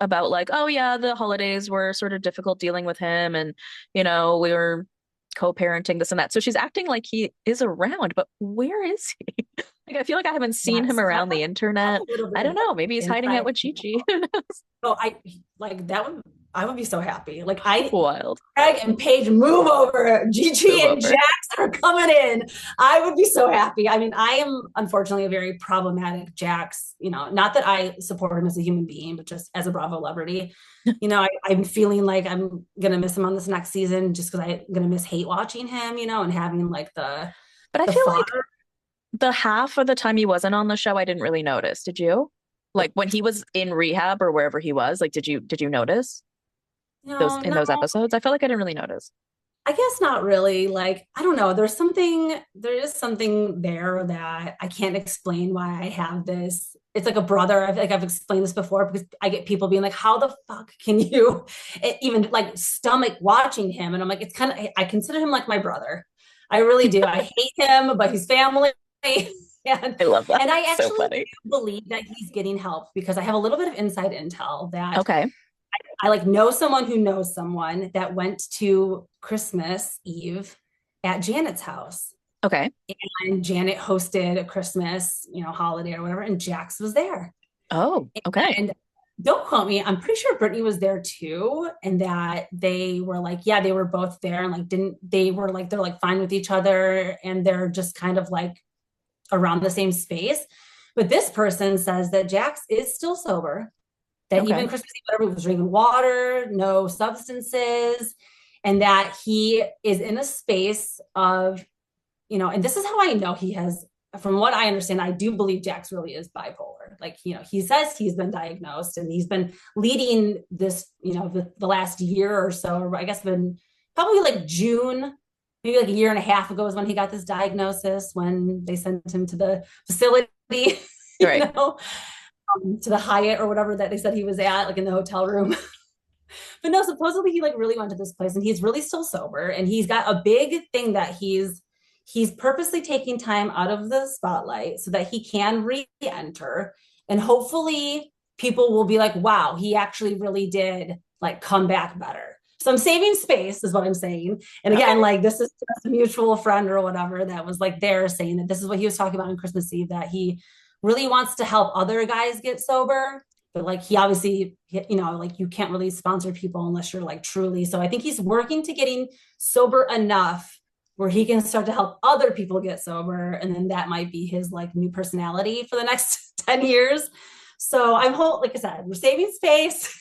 about like, oh yeah, the holidays were sort of difficult dealing with him, and we were co-parenting this and that. So she's acting like he is around, but where is he? Like I feel like I haven't seen him Yes. around the Have internet. a little bit I don't of know. Maybe he's hiding out inside. with Gigi. Who knows? So I like that would I would be so happy. Like I Wild. Greg and Paige move over. Gigi Move and over. Jax are coming in. I would be so happy. I mean, I am unfortunately a very problematic Jax, not that I support him as a human being, but just as a Bravo celebrity. I'm feeling like I'm gonna miss him on this next season just because I'm gonna miss hate watching him, and having like But I the feel like fodder. the half of the time he wasn't on the show, I didn't really notice. Did you? Like when he was in rehab or wherever he was, like did you notice those No, in no, those episodes? I felt like I didn't really notice. I guess not really. Like, I don't know. There is something there that I can't explain why I have this. It's like a brother. I've explained this before because I get people being like, how the fuck can you even like stomach watching him? And I'm like, it's kind of, I consider him like my brother. I really do. I hate him, but he's family. And, I love that. and I So actually funny. do believe that he's getting help because I have a little bit of inside intel that Okay. I like know someone who knows someone that went to Christmas Eve at Janet's house. Okay. And Janet hosted a Christmas, holiday or whatever, and Jax was there. Oh, okay. And don't quote me, I'm pretty sure Brittany was there too, and that they were like, yeah, they were both there, and like didn't they were like they're like fine with each other, and they're just kind of like around the same space. But this person says that Jax is still sober, that even Okay. Christmas Eve, whatever, was drinking water, no substances, and that he is in a space of, and this is how I know he has, from what I understand, I do believe Jax really is bipolar. Like, he says he's been diagnosed and he's been leading this, the last year or so, or I guess been probably like June, maybe like a year and a half ago is when he got this diagnosis, when they sent him to the facility, Right. to the Hyatt or whatever that they said he was at, like in the hotel room. But no, supposedly he like really went to this place and he's really still sober, and he's got a big thing that he's purposely taking time out of the spotlight so that he can re-enter, and hopefully people will be like, wow, he actually really did like come back better. So I'm saving space is what I'm saying. And again, Okay. like, this is just a mutual friend or whatever that was like there saying that this is what he was talking about on Christmas Eve, that he really wants to help other guys get sober. But like, he obviously, like, you can't really sponsor people unless you're like truly. So I think he's working to getting sober enough where he can start to help other people get sober. And then that might be his like new personality for the next 10 years. So like I said, we're saving space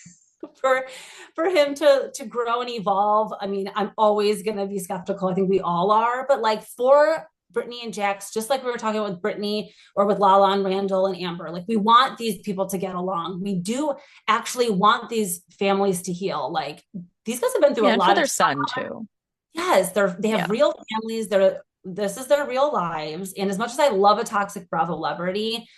for him to grow and evolve. I mean, I'm always going to be skeptical. I think we all are, but like, for Brittany and Jax, just like we were talking with Brittany or with Lala and Randall and Ambyr, like, we want these people to get along. We do actually want these families to heal. Like, these guys have been through Yeah, a and for lot their of son trauma. too. Yes, they Yeah. have real families. This is their real lives. And as much as I love a toxic Bravo celebrity,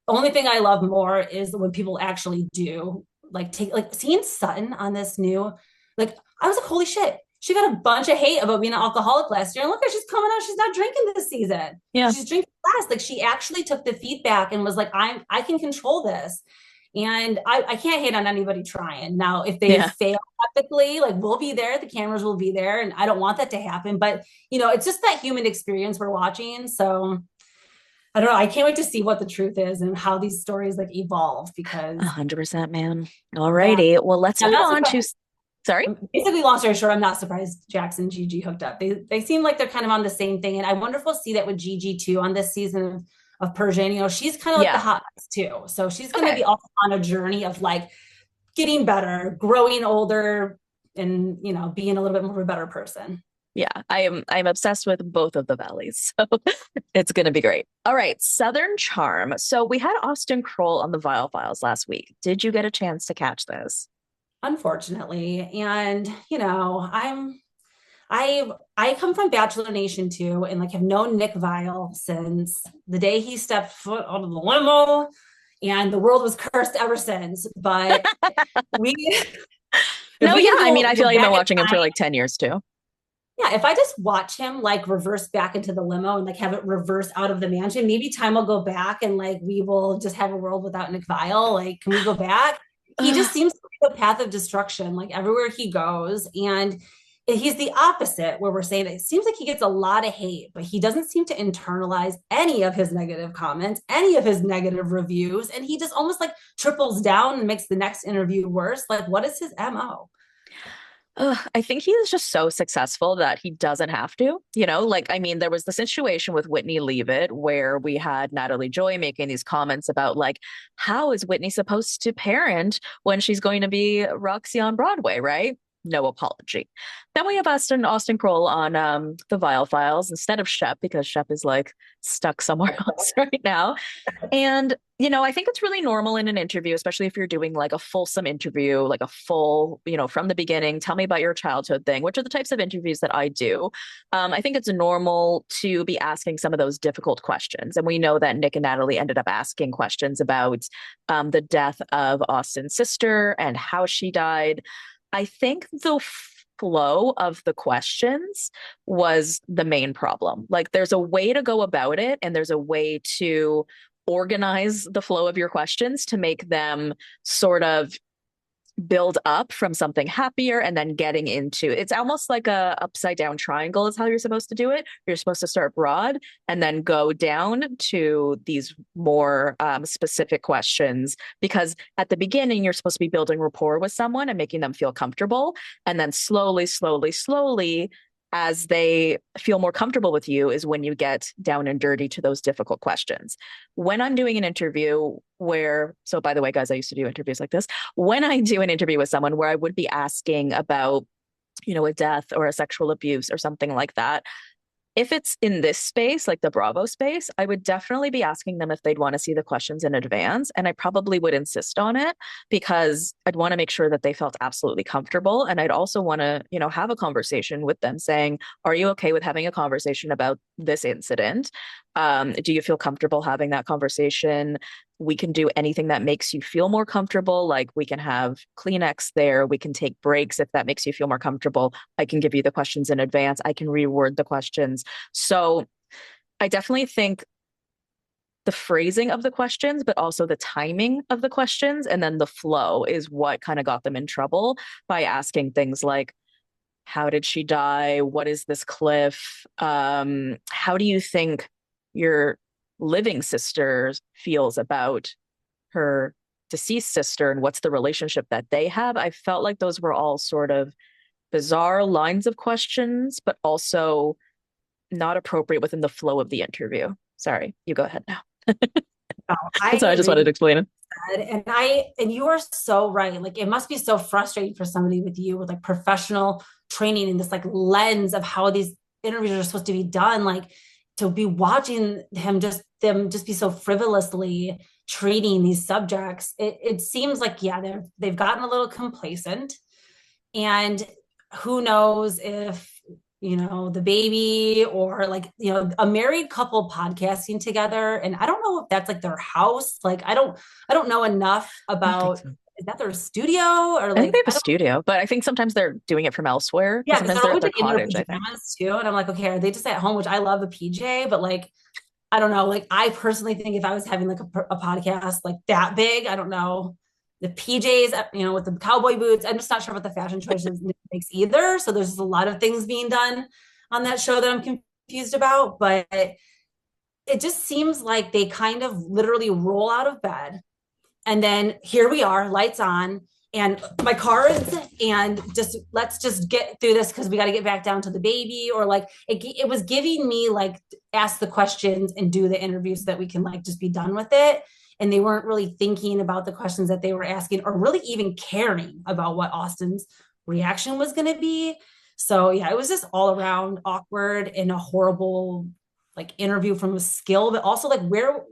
only thing I love more is when people actually do like take, like, seeing Sutton on this new, like, I was like, holy shit, she got a bunch of hate about being an alcoholic last year. And look, she's coming out, she's not drinking this season. Yeah. She's drinking less. Like, she actually took the feedback and was like, I can control this. And I can't hate on anybody trying. Now, if they Yeah. fail epically, like, we'll be there, the cameras will be there, and I don't want that to happen. But it's just that human experience we're watching. So I don't know. I can't wait to see what the truth is and how these stories like evolve, because 100%, man. yeah, Alrighty. Well, let's I'm move not on surprised. to, sorry? Basically, long story short, I'm not surprised Jax and Gigi hooked up. They seem like they're kind of on the same thing, and I wonder if we'll see that with Gigi too on this season of Persian. She's kind of like the Yeah. hot mess too, so she's going to Okay. be also on a journey of like getting better, growing older, and being a little bit more of a better person. Yeah, I'm obsessed with both of the valleys. So it's gonna be great. All right, Southern Charm. So we had Austen Kroll on the Viall Files last week. Did you get a chance to catch this? Unfortunately, and I come from Bachelor Nation too, and like have known Nick Viall since the day he stepped foot out of the limo, and the world was cursed ever since. But we, if No, we yeah, can I mean, go I feel go like I've been back in watching him for time, like 10 years too. yeah, if I just watch him like reverse back into the limo and like have it reverse out of the mansion, maybe time will go back and like we will just have a world without Nick Viall. Like, can we go back? He just seems to be the path of destruction, like everywhere he goes. And he's the opposite, where we're saying it seems like he gets a lot of hate, but he doesn't seem to internalize any of his negative comments, any of his negative reviews. And he just almost like triples down and makes the next interview worse. Like, what is his MO? I think he is just so successful that he doesn't have to, like, I mean, there was the situation with Whitney Leave It where we had Natalie Joy making these comments about like, how is Whitney supposed to parent when she's going to be Roxy on Broadway, right? No apology. Then we have Austen Kroll on the Viall Files instead of Shep because Shep is like stuck somewhere else right now. And, I think it's really normal in an interview, especially if you're doing like a fulsome interview, like a full, from the beginning, tell me about your childhood thing, which are the types of interviews that I do. I think it's normal to be asking some of those difficult questions. And we know that Nick and Natalie ended up asking questions about the death of Austin's sister and how she died. I think the flow of the questions was the main problem. Like, there's a way to go about it, and there's a way to organize the flow of your questions to make them sort of build up from something happier and then getting into it's almost like a upside down triangle is how you're supposed to do it. You're supposed to start broad and then go down to these more specific questions, because at the beginning you're supposed to be building rapport with someone and making them feel comfortable, and then slowly as they feel more comfortable with you is when you get down and dirty to those difficult questions. When I'm doing an interview where, so by the way, guys, I used to do interviews like this. When I do an interview with someone where I would be asking about, a death or a sexual abuse or something like that, if it's in this space, like the Bravo space, I would definitely be asking them if they'd want to see the questions in advance. And I probably would insist on it because I'd want to make sure that they felt absolutely comfortable. And I'd also want to, have a conversation with them saying, are you okay with having a conversation about this incident? Do you feel comfortable having that conversation? We can do anything that makes you feel more comfortable. Like we can have Kleenex there. We can take breaks if that makes you feel more comfortable. I can give you the questions in advance. I can reword the questions. So I definitely think the phrasing of the questions, but also the timing of the questions and then the flow is what kind of got them in trouble by asking things like, how did she die? What is this cliff? How do you think your living sister feels about her deceased sister, and what's the relationship that they have? I felt like those were all sort of bizarre lines of questions, but also not appropriate within the flow of the interview. Sorry, you go ahead now. No, I So I just agree wanted with to explain it. that. And you are so right. Like it must be so frustrating for somebody with you with like professional training and this like lens of how these interviews are supposed to be done. Like to be watching them just be so frivolously treating these subjects. It seems like, yeah, they've gotten a little complacent. And who knows if the baby or like a married couple podcasting together, and I don't know if that's like their house. Like I don't know enough I don't think about, so. is that their studio or I think they like have a I don't. studio, but I think sometimes they're doing it from elsewhere because Yeah, because sometimes they're they're at always their like in their cottage, I think. pajamas too, and I'm like, okay, are they just at home? Which I love a PJ, but like I don't know. Like I personally think if I was having like a podcast like that big, I don't know, the PJs, with the cowboy boots. I'm just not sure what the fashion choices Nick makes either. So there's a lot of things being done on that show that I'm confused about. But it just seems like they kind of literally roll out of bed, and then here we are, lights on, and my cards, and just let's just get through this because we got to get back down to the baby. Or like it was giving me like ask the questions and do the interview so that we can like just be done with it. And they weren't really thinking about the questions that they were asking or really even caring about what Austen's reaction was going to be. So yeah, it was just all around awkward and a horrible like interview from a skill, but also like where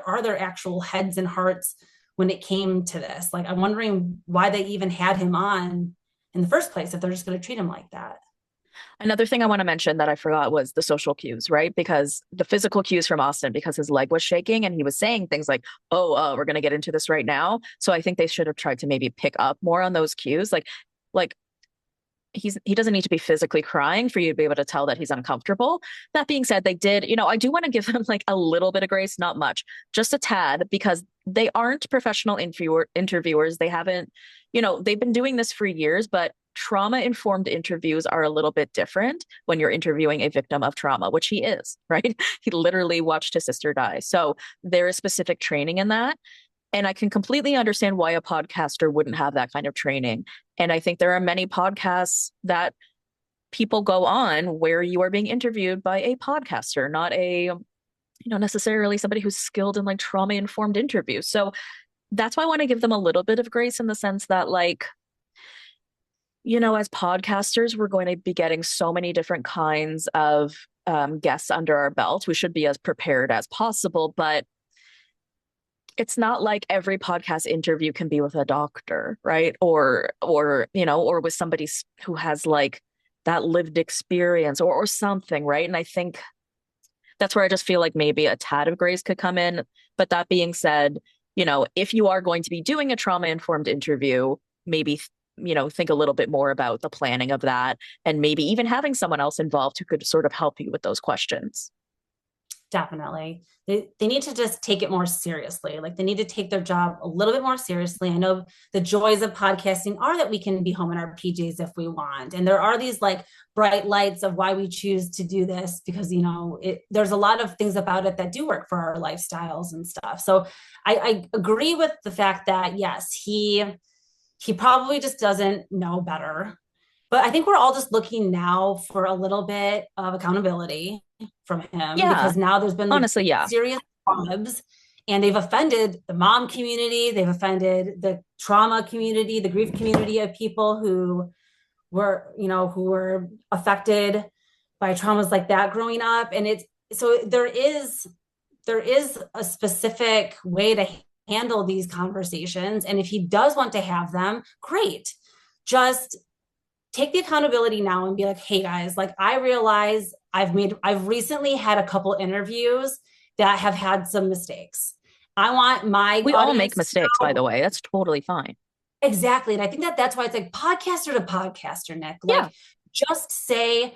are their actual heads and hearts when it came to this? Like I'm wondering why they even had him on in the first place if they're just going to treat him like that. Another thing I want to mention that I forgot was the social cues, right? Because the physical cues from Austen, because his leg was shaking and he was saying things like, oh, we're going to get into this right now. So I think they should have tried to maybe pick up more on those cues. Like he doesn't need to be physically crying for you to be able to tell that he's uncomfortable. That being said, they did, I do want to give them like a little bit of grace, not much, just a tad, because they aren't professional interviewers. They haven't, they've been doing this for years, but trauma-informed interviews are a little bit different when you're interviewing a victim of trauma, which he is, right? He literally watched his sister die. So there is specific training in that. And I can completely understand why a podcaster wouldn't have that kind of training. And I think there are many podcasts that people go on where you are being interviewed by a podcaster, not necessarily somebody who's skilled in like trauma informed interviews. So that's why I want to give them a little bit of grace in the sense that like, as podcasters, we're going to be getting so many different kinds of guests under our belt. We should be as prepared as possible, but it's not like every podcast interview can be with a doctor, right? Or with somebody who has like that lived experience or something, right? And I think that's where I just feel like maybe a tad of grace could come in. But that being said, if you are going to be doing a trauma-informed interview, maybe think a little bit more about the planning of that and maybe even having someone else involved who could sort of help you with those questions. Definitely. They need to just take it more seriously. Like they need to take their job a little bit more seriously. I know the joys of podcasting are that we can be home in our PJs if we want. And there are these like bright lights of why we choose to do this because, there's a lot of things about it that do work for our lifestyles and stuff. So I agree with the fact that, yes, he probably just doesn't know better. But I think we're all just looking now for a little bit of accountability from him Yeah, because now there's been like honestly, yeah. serious problems and they've offended the mom community, they've offended the trauma community, the grief community of people who were affected by traumas like that growing up. And it's so there is a specific way to handle these conversations. And if he does want to have them, great. Just take the accountability now and be like, hey guys, like I realize I've recently had a couple interviews that have had some mistakes. I want my We all make audience to mistakes, by know the way. That's totally fine. exactly. And I think that that's why it's like podcaster to podcaster, Nick. Like Yeah, just say,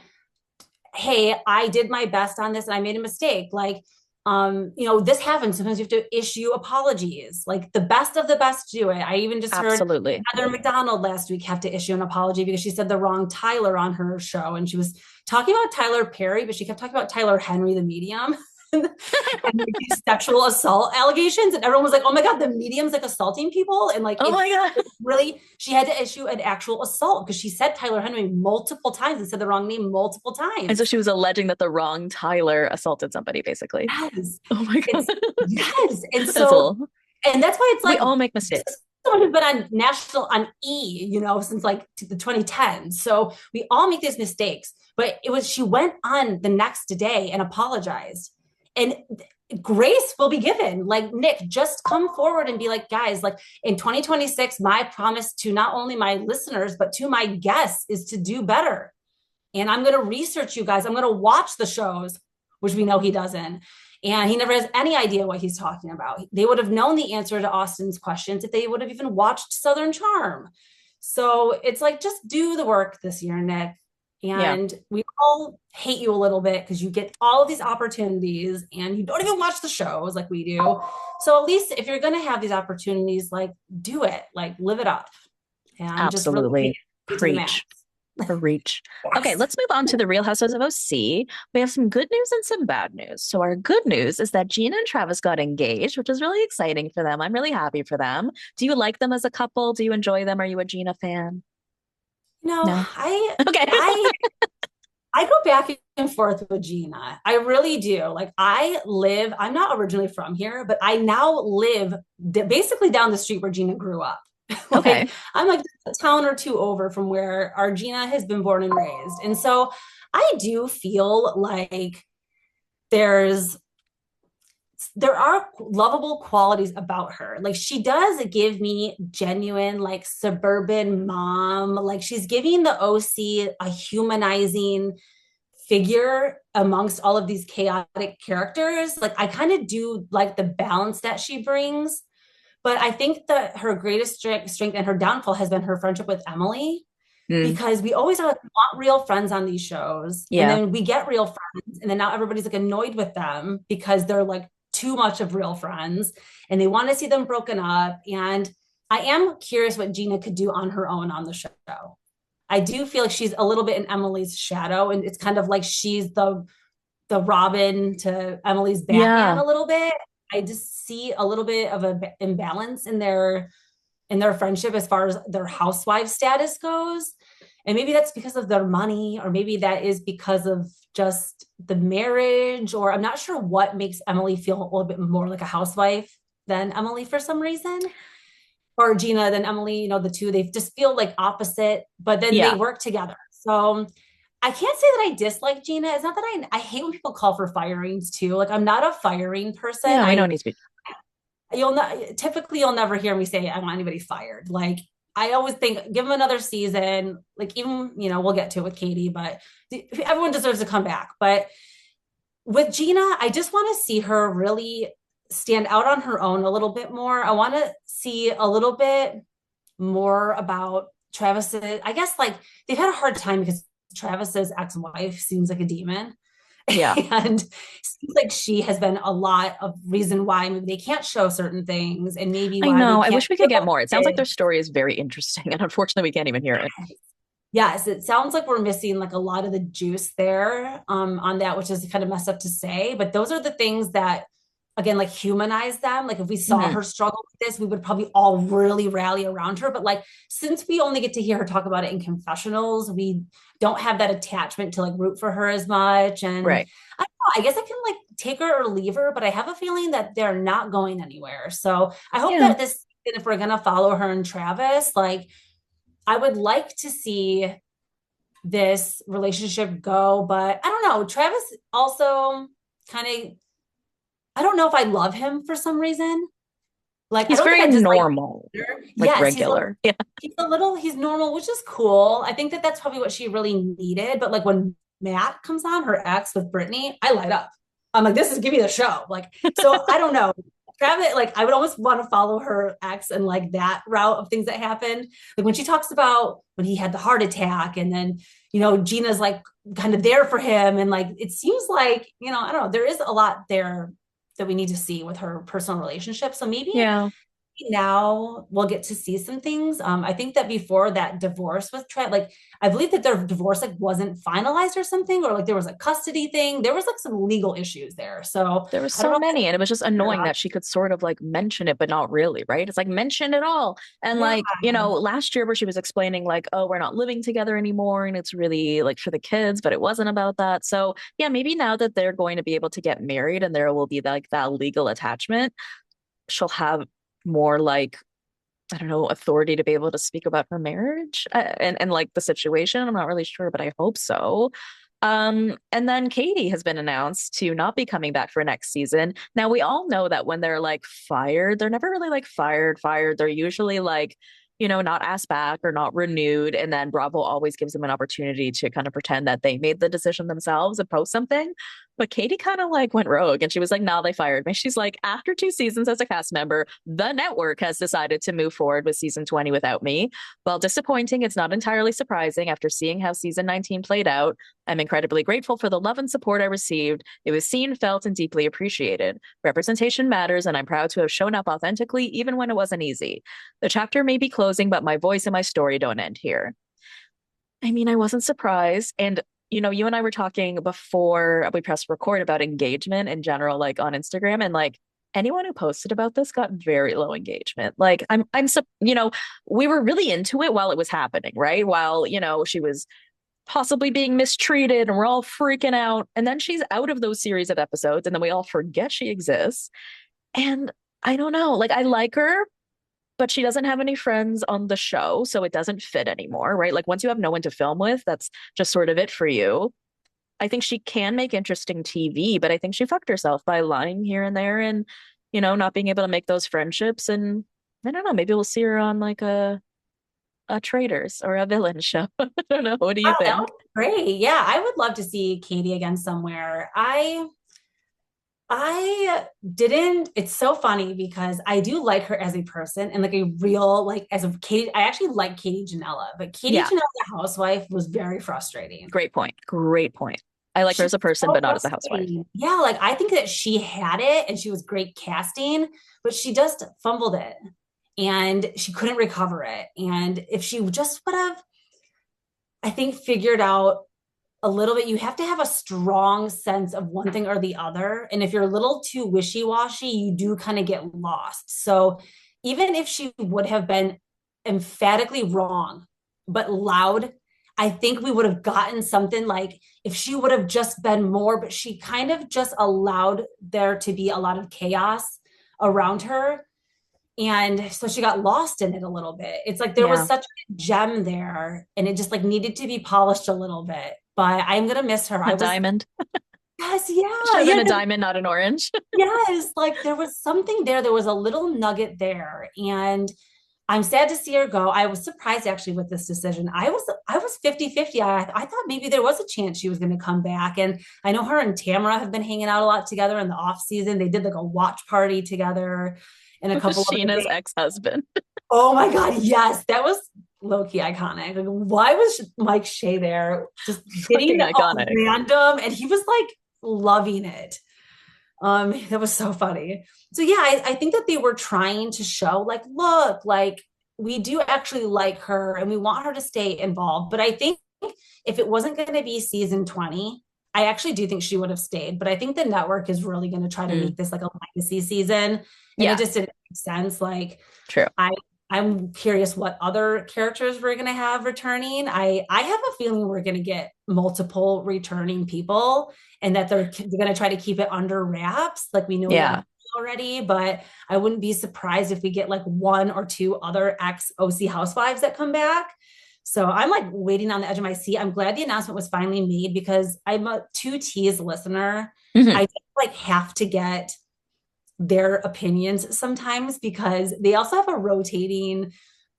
hey, I did my best on this and I made a mistake. Like, this happens. Sometimes you have to issue apologies. Like the best of the best do it. I even just heard absolutely. Heather McDonald last week have to issue an apology because she said the wrong Tyler on her show. And she was talking about Tyler Perry, but she kept talking about Tyler Henry, the medium. And these sexual assault allegations, and everyone was like, "Oh my god, the medium's like assaulting people," and like, Oh my God. really, she had to issue an actual assault because she said Tyler Henry multiple times and said the wrong name multiple And so times. she was alleging that the wrong Tyler assaulted somebody, basically. Yes, Oh my God. it's yes, and That's so, all. and that's why it's We like all make this is mistakes. someone who's been on national on E, since like the 2010s. So we all make these mistakes, but it was she went on the next day and apologized, and grace will be given. Like Nick, just come forward and be like, guys, like in 2026, my promise to not only my listeners but to my guests is to do better. And I'm going to research you guys. I'm going to watch the shows, which we know he doesn't. And he never has any idea what he's talking about. They would have known the answer to Austen's questions if they would have even watched Southern Charm. So it's like, just do the work this year, Nick. Yeah, And we all hate you a little bit because you get all of these opportunities and you don't even watch the shows like we do. So at least if you're going to have these opportunities, like do it, like live it up and just really absolutely. take it to the max. Preach. Preach. Okay, Yes. let's move on to the Real Housewives of OC. We have some good news and some bad news. So our good news is that Gina and Travis got engaged, which is really exciting for them. I'm really happy for them. Do you like them as a couple? Do you enjoy them? Are you a Gina fan? No, No. I Okay. I I go back and forth with Gina. I really do. Like I'm not originally from here, but I now live basically down the street where Gina grew up. Like Okay. I'm like a town or two over from where our Gina has been born and raised. And so I do feel like there's there are lovable qualities about her. Like she does give me genuine, like suburban mom. Like she's giving the OC a humanizing figure amongst all of these chaotic characters. Like I kind of do like the balance that she brings. But I think that her greatest strength and her downfall has been her friendship with Emily Mm, because we always want real friends on these shows and yeah. then we get real friends and then now everybody's like annoyed with them because they're like too much of real friends and they want to see them broken up. And I am curious what Gina could do on her own on the show. I do feel like she's a little bit in Emily's shadow and it's kind of like she's the Robin to Emily's Batman Yeah. a little bit. I just see a little bit of an imbalance in their friendship as far as their housewife status goes. And maybe that's because of their money, or maybe that is because of just the marriage, or I'm not sure what makes Emily feel a little bit more like a housewife than Emily for some reason, or Gina than Emily. The two, they just feel like opposite, but then they Yeah. work together. So I can't say that I dislike Gina. It's not that I hate when people call for firings too. Like I'm not a firing person. Yeah, we know it needs to be. You'll not typically you'll never hear me say I want anybody fired. Like I always think give them another season. Like even we'll get to it with Katie, but everyone deserves to come back. But with Gina, I just want to see her really stand out on her own a little bit more. I want to see a little bit more about Travis's. I guess like they've had a hard time because Travis's ex-wife seems like a demon. Yeah. And it seems like she has been a lot of reason why maybe they can't show certain things and maybe I why they know. I can't wish we could get show more. It sounds like their kids. story is very interesting, and unfortunately, we can't even hear it. Yes, it sounds like we're missing like a lot of the juice there on that, which is kind of messed up to say. But those are the things that, again, like humanize them. Like if we saw Hmm. her struggle with this, we would probably all really rally around her. But like since we only get to hear her talk about it in confessionals, we don't have that attachment to like root for her as much. And Right. I don't know, I guess I can like take her or leave her, but I have a feeling that they're not going anywhere. So I hope Yeah. that this, if we're gonna follow her and Travis, like I would like to see this relationship go, but I don't know. Travis also kind of, I don't know if I love him for some reason. Like, I He's don't think very I dislike normal, him either. like Yes, regular. Yeah. he's normal, which is cool. I think that that's probably what she really needed. But like when Matt comes on, her ex with Brittany, I light up. I'm like, this is give me the show. Like, so I don't know. Travis, like, I would almost want to follow her ex and like that route of things that happened. Like when she talks about when he had the heart attack, and then Gina's like kind of there for him, and like it seems like I don't know. There is a lot there that we need to see with her personal relationship. So maybe Yeah. now we'll get to see some things. I think that before that divorce with Trent, like I believe that their divorce like wasn't finalized or something, or like there was a custody thing. There was like some legal issues there. So There was I don't so know if many, and it was just annoying that she could sort of like mention it, but not really, right? It's like mention it all. And yeah, like, last year where she was explaining like, oh, we're not living together anymore, and it's really like for the kids, but it wasn't about that. So yeah, maybe now that they're going to be able to get married and there will be like that legal attachment, she'll have more like I don't know, authority to be able to speak about her marriage and like the situation. I'm not really sure, but I hope so. And then Katie has been announced to not be coming back for next season. Now we all know that when they're like fired, they're never really like fired. They're usually like, not asked back or not renewed. And then Bravo always gives them an opportunity to kind of pretend that they made the decision themselves and post something. But Katie kind of like went rogue and she was like, nah, they fired me. She's like, after 2 seasons as a cast member, the network has decided to move forward with season 20 without me. While disappointing, it's not entirely surprising after seeing how season 19 played out. I'm incredibly grateful for the love and support I received. It was seen, felt, and deeply appreciated. Representation matters, and I'm proud to have shown up authentically, even when it wasn't easy. The chapter may be closing, but my voice and my story don't end here. I mean, I wasn't surprised. And you and I were talking before we pressed record about engagement in general, like on Instagram, and like anyone who posted about this got very low engagement. Like we were really into it while it was happening, right? While, she was possibly being mistreated and we're all freaking out. And then she's out of those series of episodes and then we all forget she exists. And I don't know, like I like her, but she doesn't have any friends on the show, so it doesn't fit anymore, right? Like once you have no one to film with, that's just sort of it for you. I think she can make interesting TV, but I think she fucked herself by lying here and there and, not being able to make those friendships. And I don't know, maybe we'll see her on like a Traitors or a villain show. I don't know. What do you oh, that would think? be great. Yeah, I would love to see Katie again somewhere. I didn't. It's so funny because I do like her as a person and like a real like as a Katie. I actually like Katie Janela, but Katie Yeah, Janela, the housewife, was very frustrating. great point. Great point. I like her She as a was person, so but not as a housewife. frustrating. Yeah, like I think that she had it and she was great casting, but she just fumbled it and she couldn't recover it. And if she just would have, I think, figured out a little bit, you have to have a strong sense of one thing or the other. And if you're a little too wishy-washy, you do kind of get lost. So even if she would have been emphatically wrong, but loud, I think we would have gotten something like if she would have just been more, but she kind of just allowed there to be a lot of chaos around her. And so she got lost in it a little bit. It's like there was Yeah. such a gem there and it just like needed to be polished a little bit. But I'm gonna miss her. A I was diamond. yes, It should yeah, have been yeah, a diamond, not an orange. yes. Like there was something there. There was a little nugget there. And I'm sad to see her go. I was surprised actually with this decision. I was 50-50. I thought maybe there was a chance she was going to come back. And I know her and Tamara have been hanging out a lot together in the off season. They did like a watch party together and a couple other Sheena's things. ex-husband. Oh my God, yes, that was low-key iconic. Like, why was Mike Shea there just getting Fucking all iconic. random? And he was like loving it. That was so funny. So yeah, I think that they were trying to show like, look, like we do actually like her and we want her to stay involved. But I think if it wasn't going to be season 20, I actually do think she would have stayed. But I think the network is really going to try to make this like a legacy season. And Yeah, it just didn't make sense. Like true. I I'm curious what other characters we're going to have returning. I have a feeling we're going to get multiple returning people and that they're going to try to keep it under wraps. Like we know we Yeah. have already, but I wouldn't be surprised if we get like one or two other ex OC housewives that come back. So I'm like waiting on the edge of my seat. I'm glad the announcement was finally made because I'm a 2T's listener. Mhm. I like have to get their opinions sometimes because they also have a rotating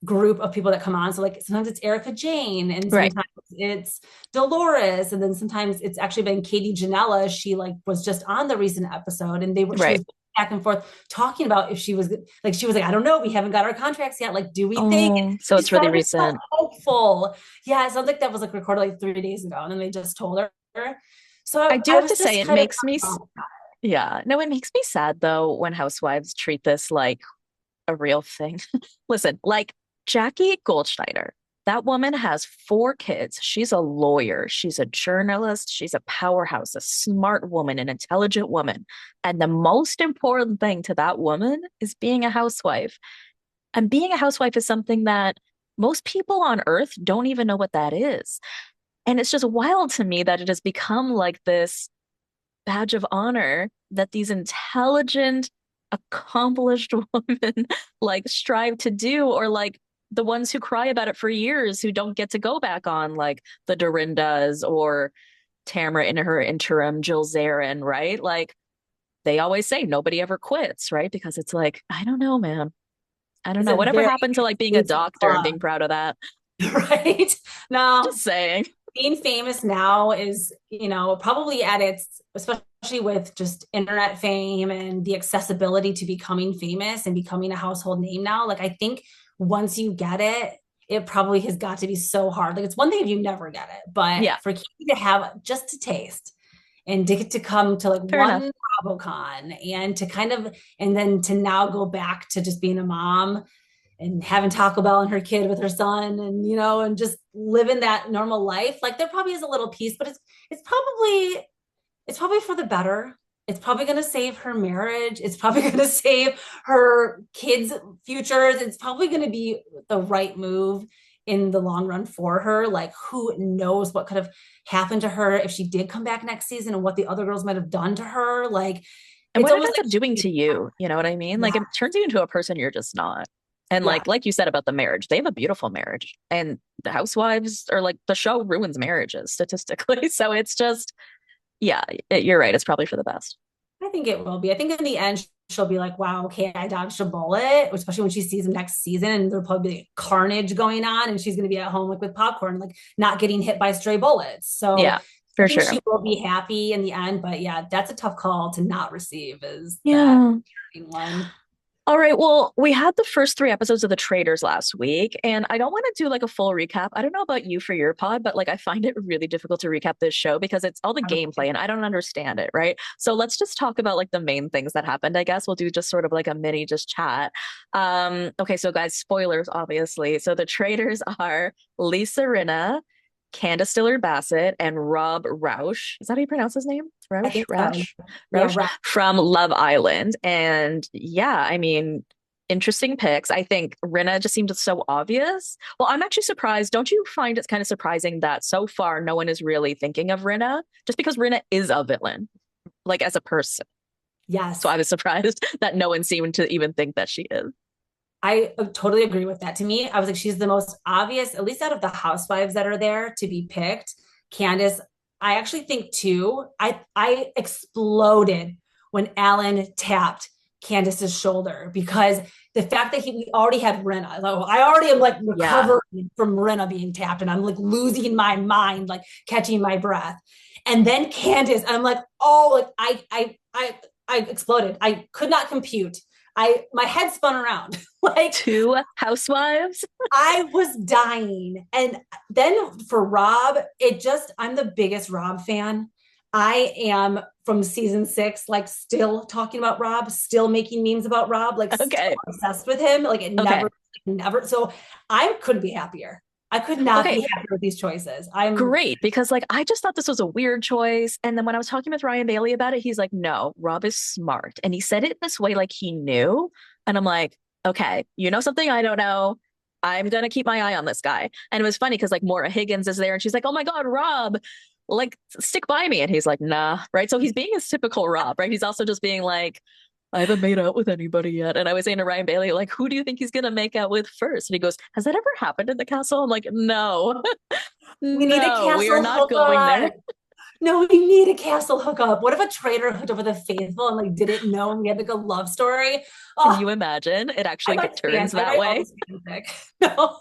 group of people that come on. So like sometimes it's Erica Jane and Right. sometimes it's Dolores. And then sometimes it's actually been Katie Janela. She like was just on the recent episode and she Right. was back and forth talking about if she was like, I don't know, we haven't got our contracts yet. Like, do we think? Oh, so She it's really sounded so recent. hopeful. Yeah, it sounds like that was like recorded like 3 days ago and then they just told her. So I do I have was to say, just it kind of, makes me, yeah, no, it makes me sad though when housewives treat this like a real thing. Listen, like Jackie Goldschneider, that woman has 4 kids. She's a lawyer, she's a journalist, she's a powerhouse, a smart woman, an intelligent woman. And the most important thing to that woman is being a housewife. And being a housewife is something that most people on earth don't even know what that is. And it's just wild to me that it has become like this badge of honor that these intelligent, accomplished women like strive to do, or like the ones who cry about it for years who don't get to go back on, like the Dorindas or Tamara in her interim, Jill Zarin, right? Like they always say nobody ever quits, right? Because it's like, I don't know, man. I don't it's know. a Whatever very happened to like being a exclusive doctor and club. being proud of that? Right? Just Now, saying. being famous now is, probably at its, especially with just internet fame and the accessibility to becoming famous and becoming a household name now. Like, I think once you get it, it probably has got to be so hard. Like, it's one thing if you never get it, but Yeah, for Katie to have just a taste and to get to come to like fair enough. one BravoCon and to kind of, and then to now go back to just being a mom and having Taco Bell and her kid with her son and and just living that normal life. Like there probably is a little piece, but it's probably for the better. It's probably going to save her marriage. It's probably going to save her kids' futures. It's probably going to be the right move in the long run for her. Like who knows what could have happened to her if she did come back next season and what the other girls might have done to her. Like And it's what it almost ends up doing to you, you know what I mean? Like yeah, it turns you into a person you're just not. And yeah. like you said about the marriage, they have a beautiful marriage. And the housewives are like the show ruins marriages statistically. So it's just, yeah, you're right. It's probably for the best. I think it will be. I think in the end, she'll be like, wow, okay, I dodged a bullet, especially when she sees him next season and there'll probably be carnage going on and she's going to be at home like with popcorn, like not getting hit by stray bullets. So Yeah, I for think sure. she will be happy in the end. But yeah, that's a tough call to not receive is that Yeah. one. All right. Well, we had the first 3 episodes of The Traitors last week, and I don't want to do like a full recap. I don't know about you for your pod, but like I find it really difficult to recap this show because it's all the gameplay and I don't understand it, right? So let's just talk about like the main things that happened. I guess we'll do just sort of like a mini just chat. Okay, so guys, spoilers, obviously. So the traitors are Lisa Rinna, Candace Dillard Bassett, and Rob Roush. Is that how you pronounce his name? I Roush? think so. Yeah, Roush right. from Love Island. And yeah, I mean, interesting picks. I think Rinna just seemed so obvious. Well, I'm actually surprised. Don't you find it's kind of surprising that so far no one is really thinking of Rinna just because Rinna is a villain, like as a person. So Yes. I was surprised that no one seemed to even think that she is. I totally agree with that. To me, I was like, she's the most obvious, at least out of the housewives that are there to be picked. Candace, I actually think too, I exploded when Alan tapped Candace's shoulder because the fact that we already had Rinna, like, I already am like Yeah. recovering from Rinna being tapped and I'm like losing my mind, like catching my breath. And then Candace, I'm like, oh, like I exploded. I could not compute. My head spun around. Like 2 housewives. I was dying. And then for Rob, I'm the biggest Rob fan. I am from season 6, like still talking about Rob, still making memes about Rob, like still Okay. obsessed with him. Like it never, Okay. never. So I couldn't be happier. I could not be Okay. happier with these choices. I'm Great. Because like I just thought this was a weird choice. And then when I was talking with Ryan Bailey about it, he's like, no, Rob is smart. And he said it this way like he knew. And I'm like, okay, you know something I don't know. I'm gonna keep my eye on this guy. And it was funny because like Maura Higgins is there and she's like, oh my God, Rob, like stick by me. And he's like, nah, right? So he's being his typical Rob, right? He's also just being like, I haven't made out with anybody yet. And I was saying to Ryan Bailey, like, who do you think he's gonna make out with first? And he goes, has that ever happened in the castle? I'm like, no, we need a no, we are castle not going there. hookup. No, we need a castle hookup. What if a traitor hooked up with a faithful and like didn't know and we had like a love story? Can Oh, you imagine? It I actually write turns fans. I that write all way. this fanfic. No.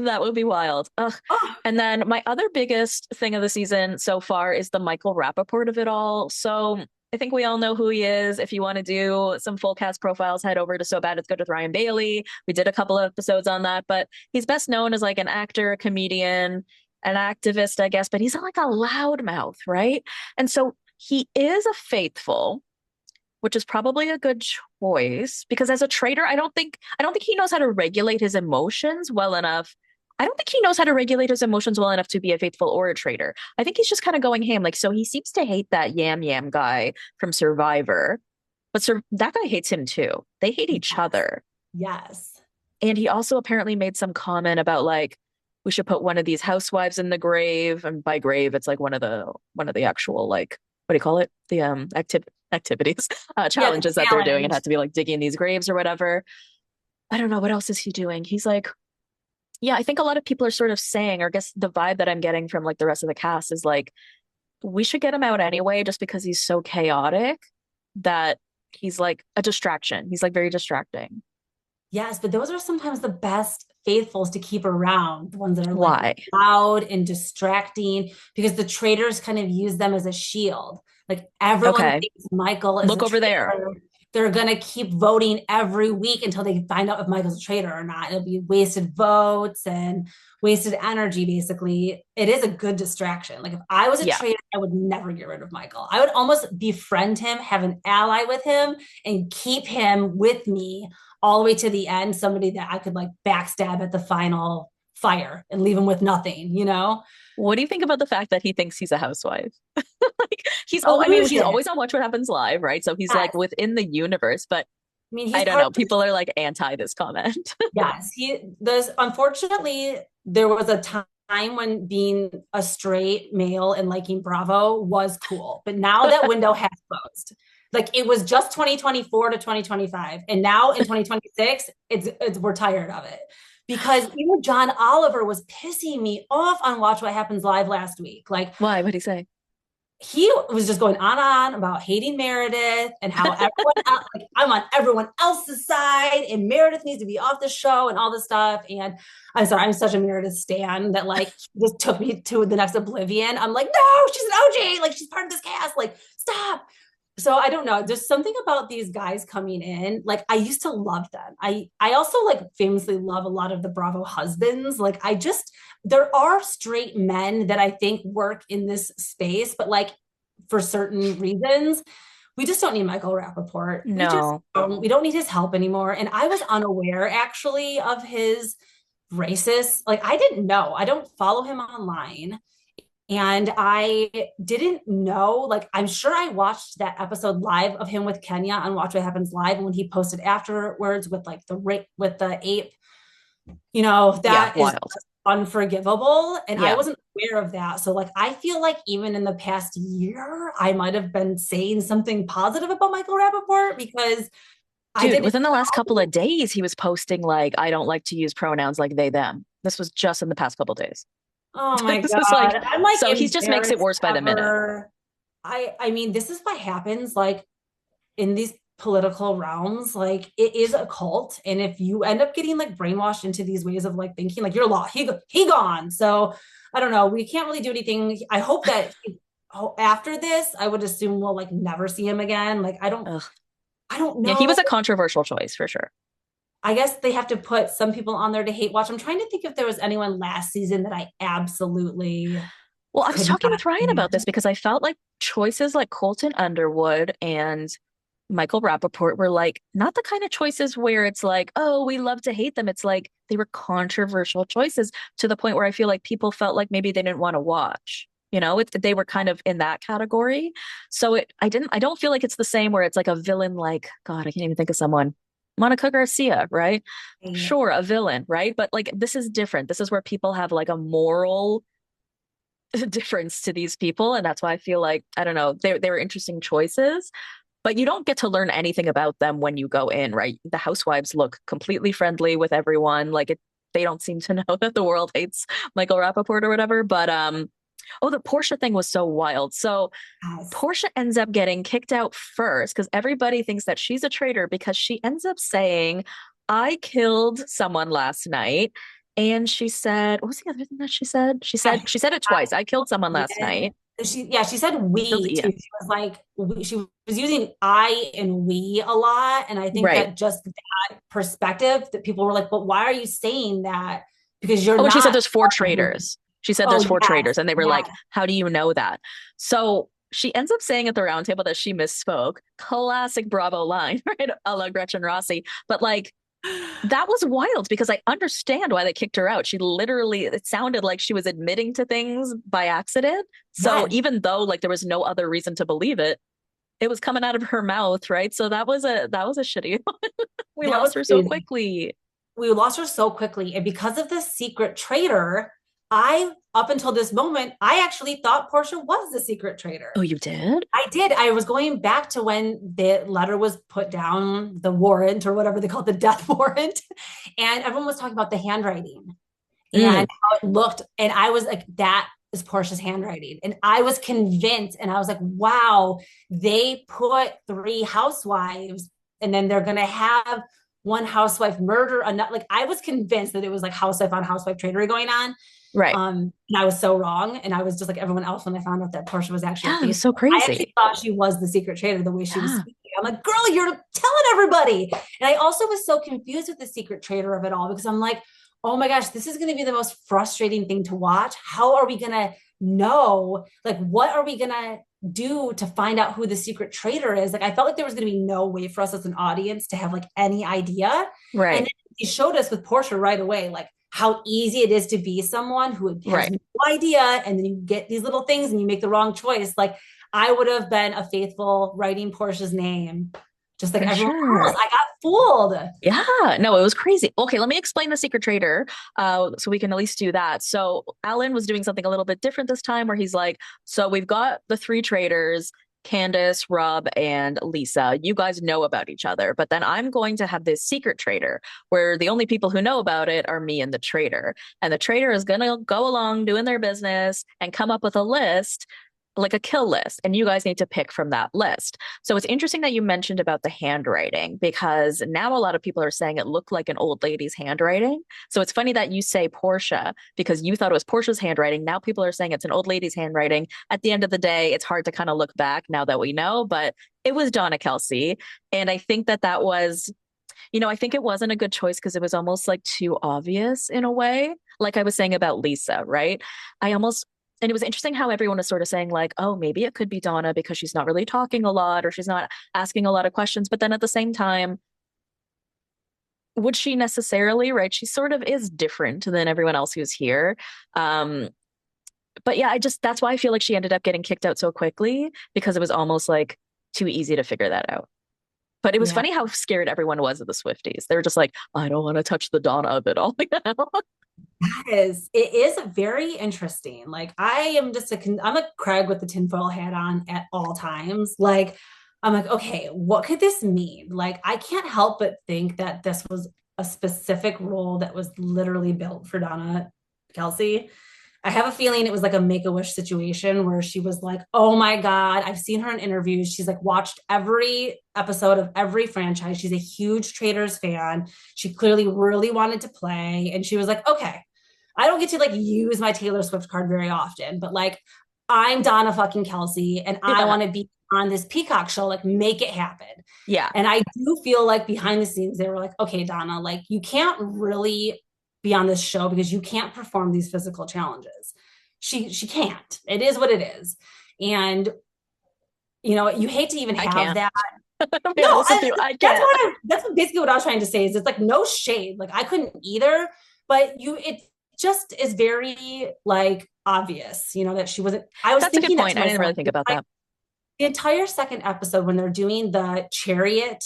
That would be wild. Ugh. Oh, And then my other biggest thing of the season so far is the Michael Rappaport of it all. So I think we all know who he is. If you want to do some full cast profiles, head over to So Bad It's Good with Ryan Bailey. We did a couple of episodes on that, but he's best known as like an actor, a comedian, an activist, I guess, but he's like a loudmouth, right? And so he is a faithful, which is probably a good choice because as a trader, I don't think he knows how to regulate his emotions well enough. I don't think he knows how to regulate his emotions well enough to be a faithful or a trader. I think he's just kind of going ham. Like, so he seems to hate that Yam Yam guy from Survivor, but that guy hates him too. They hate each yes. other. Yes. And he also apparently made some comment about like we should put one of these housewives in the grave. And by grave, it's like one of the actual like what do you call it? The activities, Yeah, the challenges that they're doing. It challenge. has to be like digging these graves or whatever. I don't know what else is he doing. He's like, yeah, I think a lot of people are sort of saying, or I guess the vibe that I'm getting from like the rest of the cast is like, we should get him out anyway, just because he's so chaotic that he's like a distraction. He's like very distracting. Yes, but those are sometimes the best faithfuls to keep around, the ones that are like Why? loud and distracting, because the traitors kind of use them as a shield. Like everyone Okay, thinks Michael is a look over there. traitor. They're gonna keep voting every week until they find out if Michael's a traitor or not. It'll be wasted votes and wasted energy, basically. It is a good distraction. Like if I was a Yeah. traitor, I would never get rid of Michael. I would almost befriend him, have an ally with him, and keep him with me all the way to the end, somebody that I could like backstab at the final fire and leave him with nothing, you know? What do you think about the fact that he thinks he's a housewife? Like I mean, he's Illusion. always on Watch What Happens Live, right? So he's like Yes. within the universe, but I mean, he's I don't part know. of this. People are like anti this comment. Yes. There's unfortunately, there was a time when being a straight male and liking Bravo was cool, but now that window has closed. Like it was just 2024 to 2025. And now in 2026, it's we're tired of it. Because even John Oliver was pissing me off on Watch What Happens Live last week. Like Why? What'd he say? he was just going on about hating Meredith and how everyone else, like, I'm on everyone else's side and Meredith needs to be off the show and all this stuff. And I'm sorry, I'm such a Meredith stan that like just took me to the next oblivion. I'm like, no, she's an OG, like she's part of this cast, like stop. So I don't know. There's something about these guys coming in. Like I used to love them. I also like famously love a lot of the Bravo husbands. Like I just there are straight men that I think work in this space, but like for certain reasons, we just don't need Michael Rappaport. No. We don't need his help anymore. And I was unaware actually of his racist. Like I didn't know. I don't follow him online. And I didn't know, like, I'm sure I watched that episode live of him with Kenya on Watch What Happens Live. And when he posted afterwards with like with the ape, you know, Yeah, that is wild. unforgivable. And I Yeah. wasn't aware of that. So, like, I feel like even in the past year, I might have been saying something positive about Michael Rappaport because I Dude, didn't within the last couple know. of days, he was posting like, I don't like to use pronouns like they, them. This was just in the past couple of days. Oh my This is like, God. I'm like so he just makes it embarrassed worse by the minute. ever. I mean, this is what happens like in these political realms. Like it is a cult. And if you end up getting like brainwashed into these ways of like thinking like you're lost, he gone. So I don't know. We can't really do anything. I hope that after this, I would assume we'll like never see him again. Like Ugh. I don't Yeah, he know. was a controversial choice for sure. I guess they have to put some people on there to hate watch. I'm trying to think if there was anyone last season that I absolutely Well, I was could talking not with Ryan about this stand. because I felt like choices like Colton Underwood and Michael Rappaport were like not the kind of choices where it's like, oh, we love to hate them. It's like they were controversial choices to the point where I feel like people felt like maybe they didn't want to watch. They were kind of in that category. So I don't feel like it's the same where it's like a villain, like, God, I can't even think of someone. Monica Garcia, right? Sure, a villain, right? But like this is different. This is where people have like a moral difference to these people. And that's why I feel like, I don't know, they were interesting choices, but you don't get to learn anything about them when you go in, right? The housewives look completely friendly with everyone. They don't seem to know that the world hates Michael Rappaport or whatever. But oh, the Portia thing was so wild. So Yes. Portia ends up getting kicked out first because everybody thinks that she's a traitor because she ends up saying, I killed someone last night. And she said, what was the other thing that she said? Yeah, She said it twice. I killed someone last Ian. night. She said Killed we too. Ian. She was like she was using I and we a lot, and I think Right. that just that perspective that people were like, but why are you saying that? Because you're Oh, and she said not there's four part of the. traitors. She said Oh there's four yes, traitors. And they were like, yes, how do you know that? So she ends up saying at the round table that she misspoke. Classic Bravo line, right? A la Gretchen Rossi. But like, that was wild because I understand why they kicked her out. She literally, it sounded like she was admitting to things by accident. So yes. even though like there was no other reason to believe it, it was coming out of her mouth, right? So that was a shitty one. We That lost was her so crazy. quickly. We lost her so quickly. And because of this secret traitor, up until this moment, I actually thought Portia was the secret traitor. Oh, you did? I did. I was going back to when the letter was put down, the warrant or whatever they call it, the death warrant. And everyone was talking about the handwriting Mm, and how it looked. And I was like, that is Portia's handwriting. And I was convinced. And I was like, wow, they put three housewives and then they're going to have one housewife murder another. Like I was convinced that it was like housewife on housewife traitory going on. right. And I was so wrong. And I was just like everyone else when I found out that Portia was actually a Yeah, it was faithful. so I actually crazy. thought she was the secret traitor the way she was Yeah. speaking. I'm like, girl, you're telling everybody. And I also was so confused with the secret traitor of it all because I'm like, oh my gosh, this is going to be the most frustrating thing to watch. How are we going to know? Like, what are we going to do to find out who the secret traitor is? Like, I felt like there was going to be no way for us as an audience to have like any idea. And Right. then he showed us with Portia right away, like how easy it is to be someone who has Right. no idea. And then you get these little things and you make the wrong choice. Like, I would have been a faithful writing Portia's name, just like For everyone else. sure. I got fooled. Yeah, no, it was crazy. Okay, let me explain the secret trader, so we can at least do that. So Alan was doing something a little bit different this time, where he's like, "So we've got the three traders, Candace, Rob, and Lisa. You guys know about each other, but then I'm going to have this secret trader, where the only people who know about it are me and the trader, and the trader is gonna go along doing their business and come up with a list." Like a kill list, and you guys need to pick from that list. So it's interesting that you mentioned about the handwriting because now a lot of people are saying it looked like an old lady's handwriting. So it's funny that you say Portia because you thought it was Portia's handwriting. Now people are saying it's an old lady's handwriting. At the end of the day, it's hard to kind of look back now that we know, but it was Donna Kelsey. And I think that was, I think it wasn't a good choice because it was almost like too obvious in a way. Like I was saying about Lisa, right? I almost and it was interesting how everyone was sort of saying like, oh, maybe it could be Donna because she's not really talking a lot or she's not asking a lot of questions. But then at the same time, would she necessarily, right? She sort of is different than everyone else who's here. Um, but yeah, that's why I feel like she ended up getting kicked out so quickly because it was almost like too easy to figure that out. But it was Yeah. funny how scared everyone was of the Swifties. They were just like, I don't want to touch the Donna of it all. It is very interesting. Like I am just I'm a Craig with the tinfoil hat on at all times. Like I'm like, okay, what could this mean? Like I can't help but think that this was a specific role that was literally built for Donna Kelsey. I have a feeling it was like a make-a-wish situation where she was like, oh my God, I've seen her in interviews. She's like watched every episode of every franchise. She's a huge Traitors fan. She clearly really wanted to play. And she was like, okay, I don't get to like use my Taylor Swift card very often, but like I'm Donna fucking Kelsey and I Yeah. want to be on this Peacock show, like make it happen. Yeah. And I do feel like behind the scenes, they were like, okay, Donna, like you can't really be on this show because you can't perform these physical challenges. she can't. It is what it is. And you hate to even I have can't. that. I'll be No, honest with you, I can't. that's basically what I was trying to say is it's like no shade. Like I couldn't either, but it just is very like obvious, that she wasn't. I was That's a good thinking that point. to I didn't myself. really think about that. The entire second episode when they're doing the chariot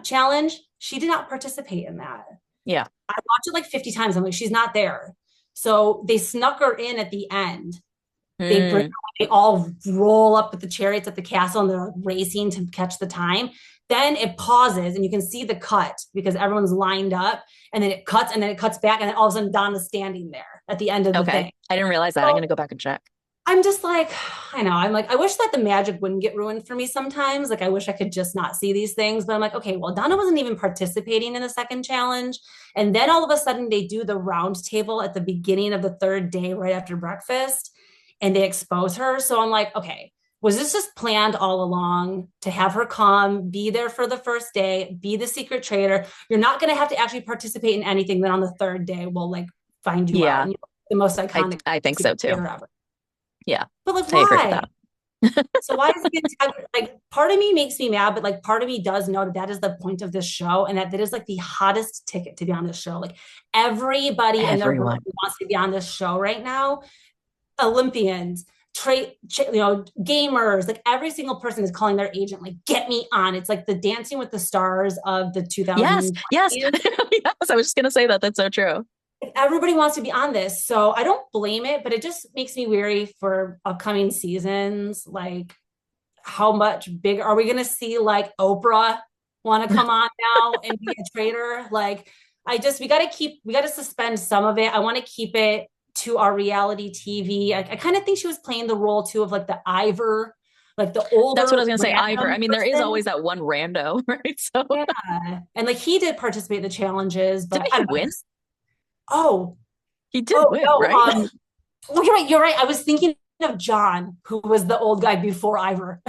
challenge, she did not participate in that. Yeah. I watched it like 50 times. I'm like, she's not there. So they snuck her in at the end. Mm. They all roll up with the chariots at the castle and they're racing to catch the time. Then it pauses and you can see the cut because everyone's lined up, and then it cuts and then it cuts back, and then all of a sudden Donna's standing there at the end of the Okay. thing. I didn't realize that. I'm So going to go back and check. I'm just like, I know. I'm like, I wish that the magic wouldn't get ruined for me sometimes. Like, I wish I could just not see these things. But I'm like, okay, well, Donna wasn't even participating in the second challenge. And then all of a sudden, they do the round table at the beginning of the third day, right after breakfast, and they expose her. So I'm like, okay, was this just planned all along to have her come, be there for the first day, be the secret traitor? You're not going to have to actually participate in anything. Then on the third day, we'll like find you out. Yeah. And the most iconic I think so secret too. traitor ever. Yeah. But like, I agree with why? that. So why is it like part of me makes me mad, but like part of me does know that that is the point of this show, and that is like the hottest ticket to be on this show. Like everybody and their brother Everyone. wants to be on this show right now. Olympians, gamers, like every single person is calling their agent, like, get me on. It's like the Dancing with the Stars of the Yes. 2000s. Yes. Yes. I was just going to say that. That's so true. Everybody wants to be on this. So I don't blame it, but it just makes me weary for upcoming seasons. Like, how much bigger are we going to see like Oprah want to come on now and be a traitor? Like, we got to suspend some of it. I want to keep it to our reality TV. I kind of think she was playing the role too of like the Ivor, like the older That's what I was going to say. Ivor. random I mean, there is person. always that one rando, right? So Yeah. And like he did participate in the challenges, but didn't I he don't know. win? Oh, He did oh win, no. right? Well, you're right. You're right. I was thinking of John, who was the old guy before Ivor,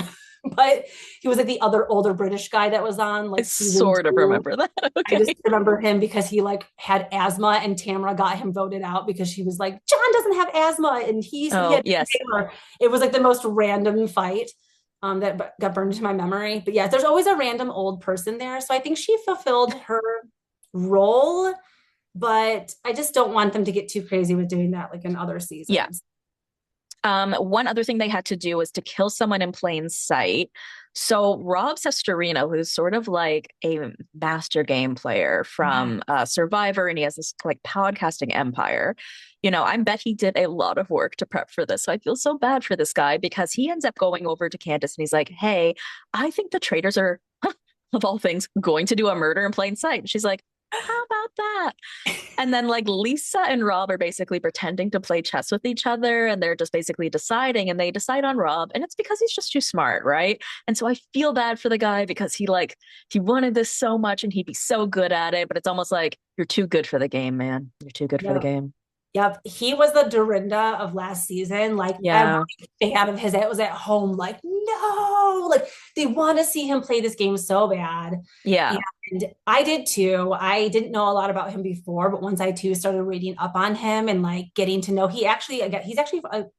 but he was like the other older British guy that was on I like season sort of 2. remember that. I just Okay. remember him because he like had asthma, and Tamara got him voted out because she was like, John doesn't have asthma, and he Oh, had yes. Taylor. It was like the most random fight that got burned into my memory. But yeah, there's always a random old person there, so I think she fulfilled her role. But I just don't want them to get too crazy with doing that like in other Yeah. seasons. One other thing they had to do was to kill someone in plain sight. So Rob Sestorino, who's sort of like a master game player Yeah. from Survivor, and he has this like podcasting empire. I bet he did a lot of work to prep for this. So I feel so bad for this guy because he ends up going over to Candace and he's like, "Hey, I think the traitors are, of all things, going to do a murder in plain sight." And she's like, "How about that?" And then like Lisa and Rob are basically pretending to play chess with each other, and they're just basically deciding, and they decide on Rob, and it's because he's just too smart, right? And so I feel bad for the guy because he wanted this so much and he'd be so good at it, but it's almost like you're too good for the game, man. You're too good for the Yep. game. Yep. He was the Dorinda of last season. Like every Yeah. fan of his that was at home, like, no, like they want to see him play this game so bad. Yeah. And I did too. I didn't know a lot about him before, but once I too started reading up on him and like getting to know, he's actually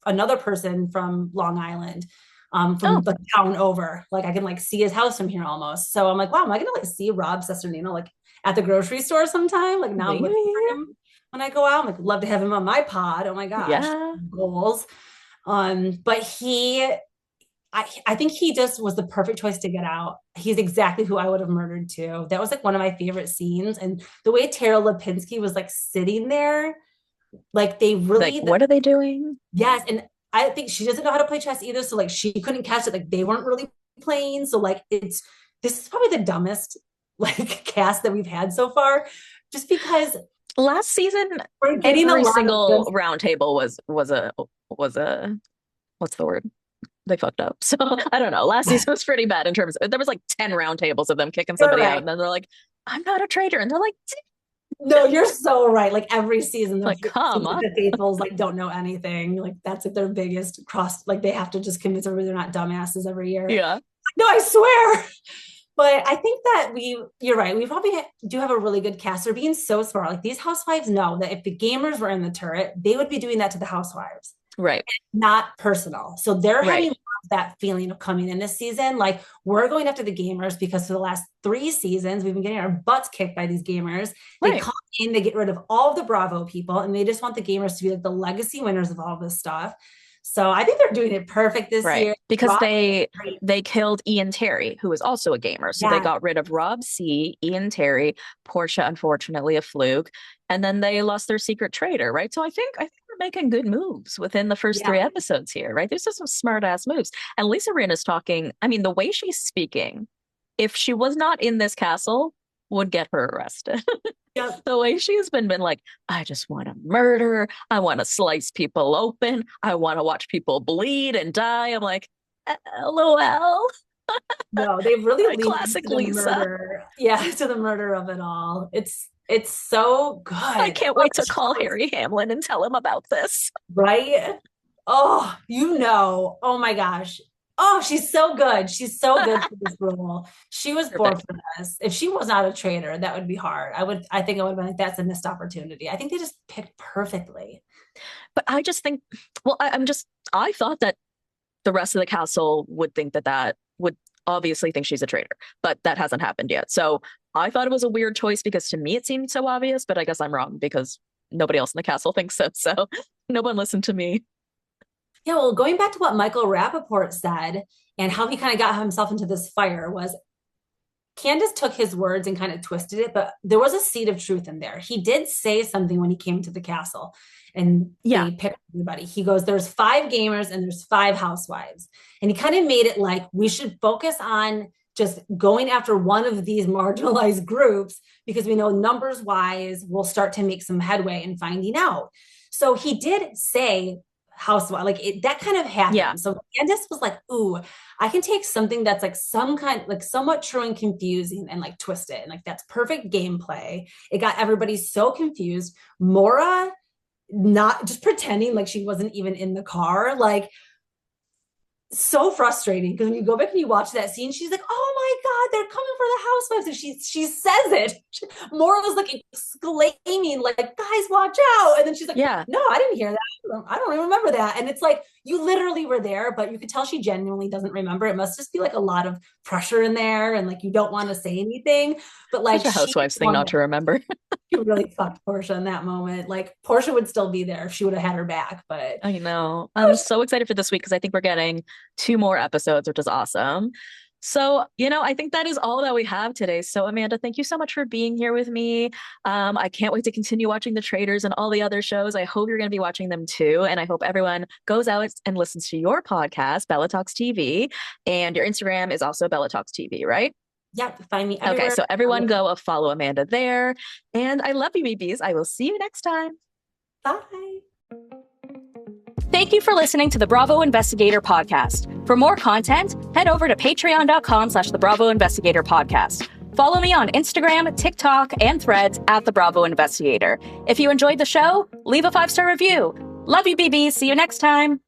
another person from Long Island, from Oh, the town over. Like I can like see his house from here almost. So I'm like, wow, am I gonna like see Rob Sesternino like at the grocery store sometime? Like now I'm maybe. looking for him when I go out. I'm like, love to have him on my pod. Oh my gosh, Yeah. goals. But I think he just was the perfect choice to get out. He's exactly who I would have murdered too. That was like one of my favorite scenes. And the way Tara Lipinski was like sitting there, like they Like, really, what are they doing? yes. And I think she doesn't know how to play chess either. So like she couldn't catch it. Like they weren't really playing. So like this is probably the dumbest like cast that we've had so far, just because Last season, we're getting a every lot of single good. round table was a what's the word? They fucked up. So I don't know. Last season was pretty bad in terms of there was like 10 round tables of them kicking You're somebody out. right. And then they're like, I'm not a traitor. And they're like, No, you're so right. Like every season, like, come on. the faithfuls like don't know anything. Like that's like their biggest cross. Like they have to just convince everybody they're not dumbasses every year. Yeah. No, I swear. But I think that you're right. We probably do have a really good cast. They're being so smart. Like these housewives know that if the gamers were in the turret, they would be doing that to the housewives, Right. not personal. So they're Right. having that feeling of coming in this season. Like we're going after the gamers because for the last 3 seasons, we've been getting our butts kicked by these gamers. They Right. come in, they get rid of all of the Bravo people, and they just want the gamers to be like the legacy winners of all this stuff. So I think they're doing it perfect this Right. year. Because Rob, they killed Ian Terry, who was also a gamer. So they yeah, got rid of Rob C, Ian Terry, Portia, unfortunately, a fluke, and then they lost their secret traitor, right? So I think we're making good moves within the first yeah. 3 episodes here, right? There's just some smart ass moves. And Lisa Rinna's talking, I mean, the way she's speaking, if she was not in this castle, would get her arrested. Yep. The way she's been like, I just want to murder. I want to slice people open. I want to watch people bleed and die. I'm like, LOL. No, they've really Very leaned classic into the Lisa. murder. Yeah, to the murder of it all. It's so good. I can't wait to call Harry Hamlin and tell him about this. Right? Oh, oh my gosh. Oh, she's so good. She's so good for this role. She was born Perfect. for this. If she was not a traitor, that would be hard. I think I would have been like, that's a missed opportunity. I think they just picked perfectly. But I just think, well, I thought that the rest of the castle would think that would obviously think she's a traitor, but that hasn't happened yet. So I thought it was a weird choice because to me it seemed so obvious, but I guess I'm wrong because nobody else in the castle thinks so. So no one listened to me. Yeah, well, going back to what Michael Rappaport said and how he kind of got himself into this fire was Candace took his words and kind of twisted it, but there was a seed of truth in there. He did say something when he came to the castle and Yeah. they picked everybody. He goes, there's 5 gamers and there's 5 housewives. And he kind of made it like we should focus on just going after one of these marginalized groups because we know numbers wise we'll start to make some headway in finding out. So he did say housewife, like that kind of happened. Yeah. So Candace was like, ooh, I can take something that's like some kind, like somewhat true and confusing and like twist it. And like, that's perfect gameplay. It got everybody so confused. Maura not just pretending like she wasn't even in the car. Like, so frustrating because when you go back and you watch that scene, she's like, "Oh my god, they're coming for the housewives!" And she says it. Maura was like exclaiming, "Like guys, watch out!" And then she's like, Yeah. "No, I didn't hear that. I don't even remember that." And it's like you literally were there, but you could tell she genuinely doesn't remember. It must just be like a lot of pressure in there, and like you don't want to say anything. But like Such a housewives thing not to remember. she really fucked Portia in that moment. Like Portia would still be there if she would have had her back. But I know. I'm so excited for this week because I think we're getting 2 more episodes, which is awesome. So, I think that is all that we have today. So, Amanda, thank you so much for being here with me. I can't wait to continue watching The Traitors and all the other shows. I hope you're going to be watching them too. And I hope everyone goes out and listens to your podcast, Bella Talks TV. And your Instagram is also Bella Talks TV, right? yeah, find me everywhere. Okay, so everyone go follow Amanda there. And I love you, BBs. I will see you next time. Bye. Thank you for listening to the Bravo Investigator podcast. For more content, head over to patreon.com/the Bravo Investigator podcast. Follow me on Instagram, TikTok, and Threads at the Bravo Investigator. If you enjoyed the show, leave a 5-star review. Love you, BBs. See you next time.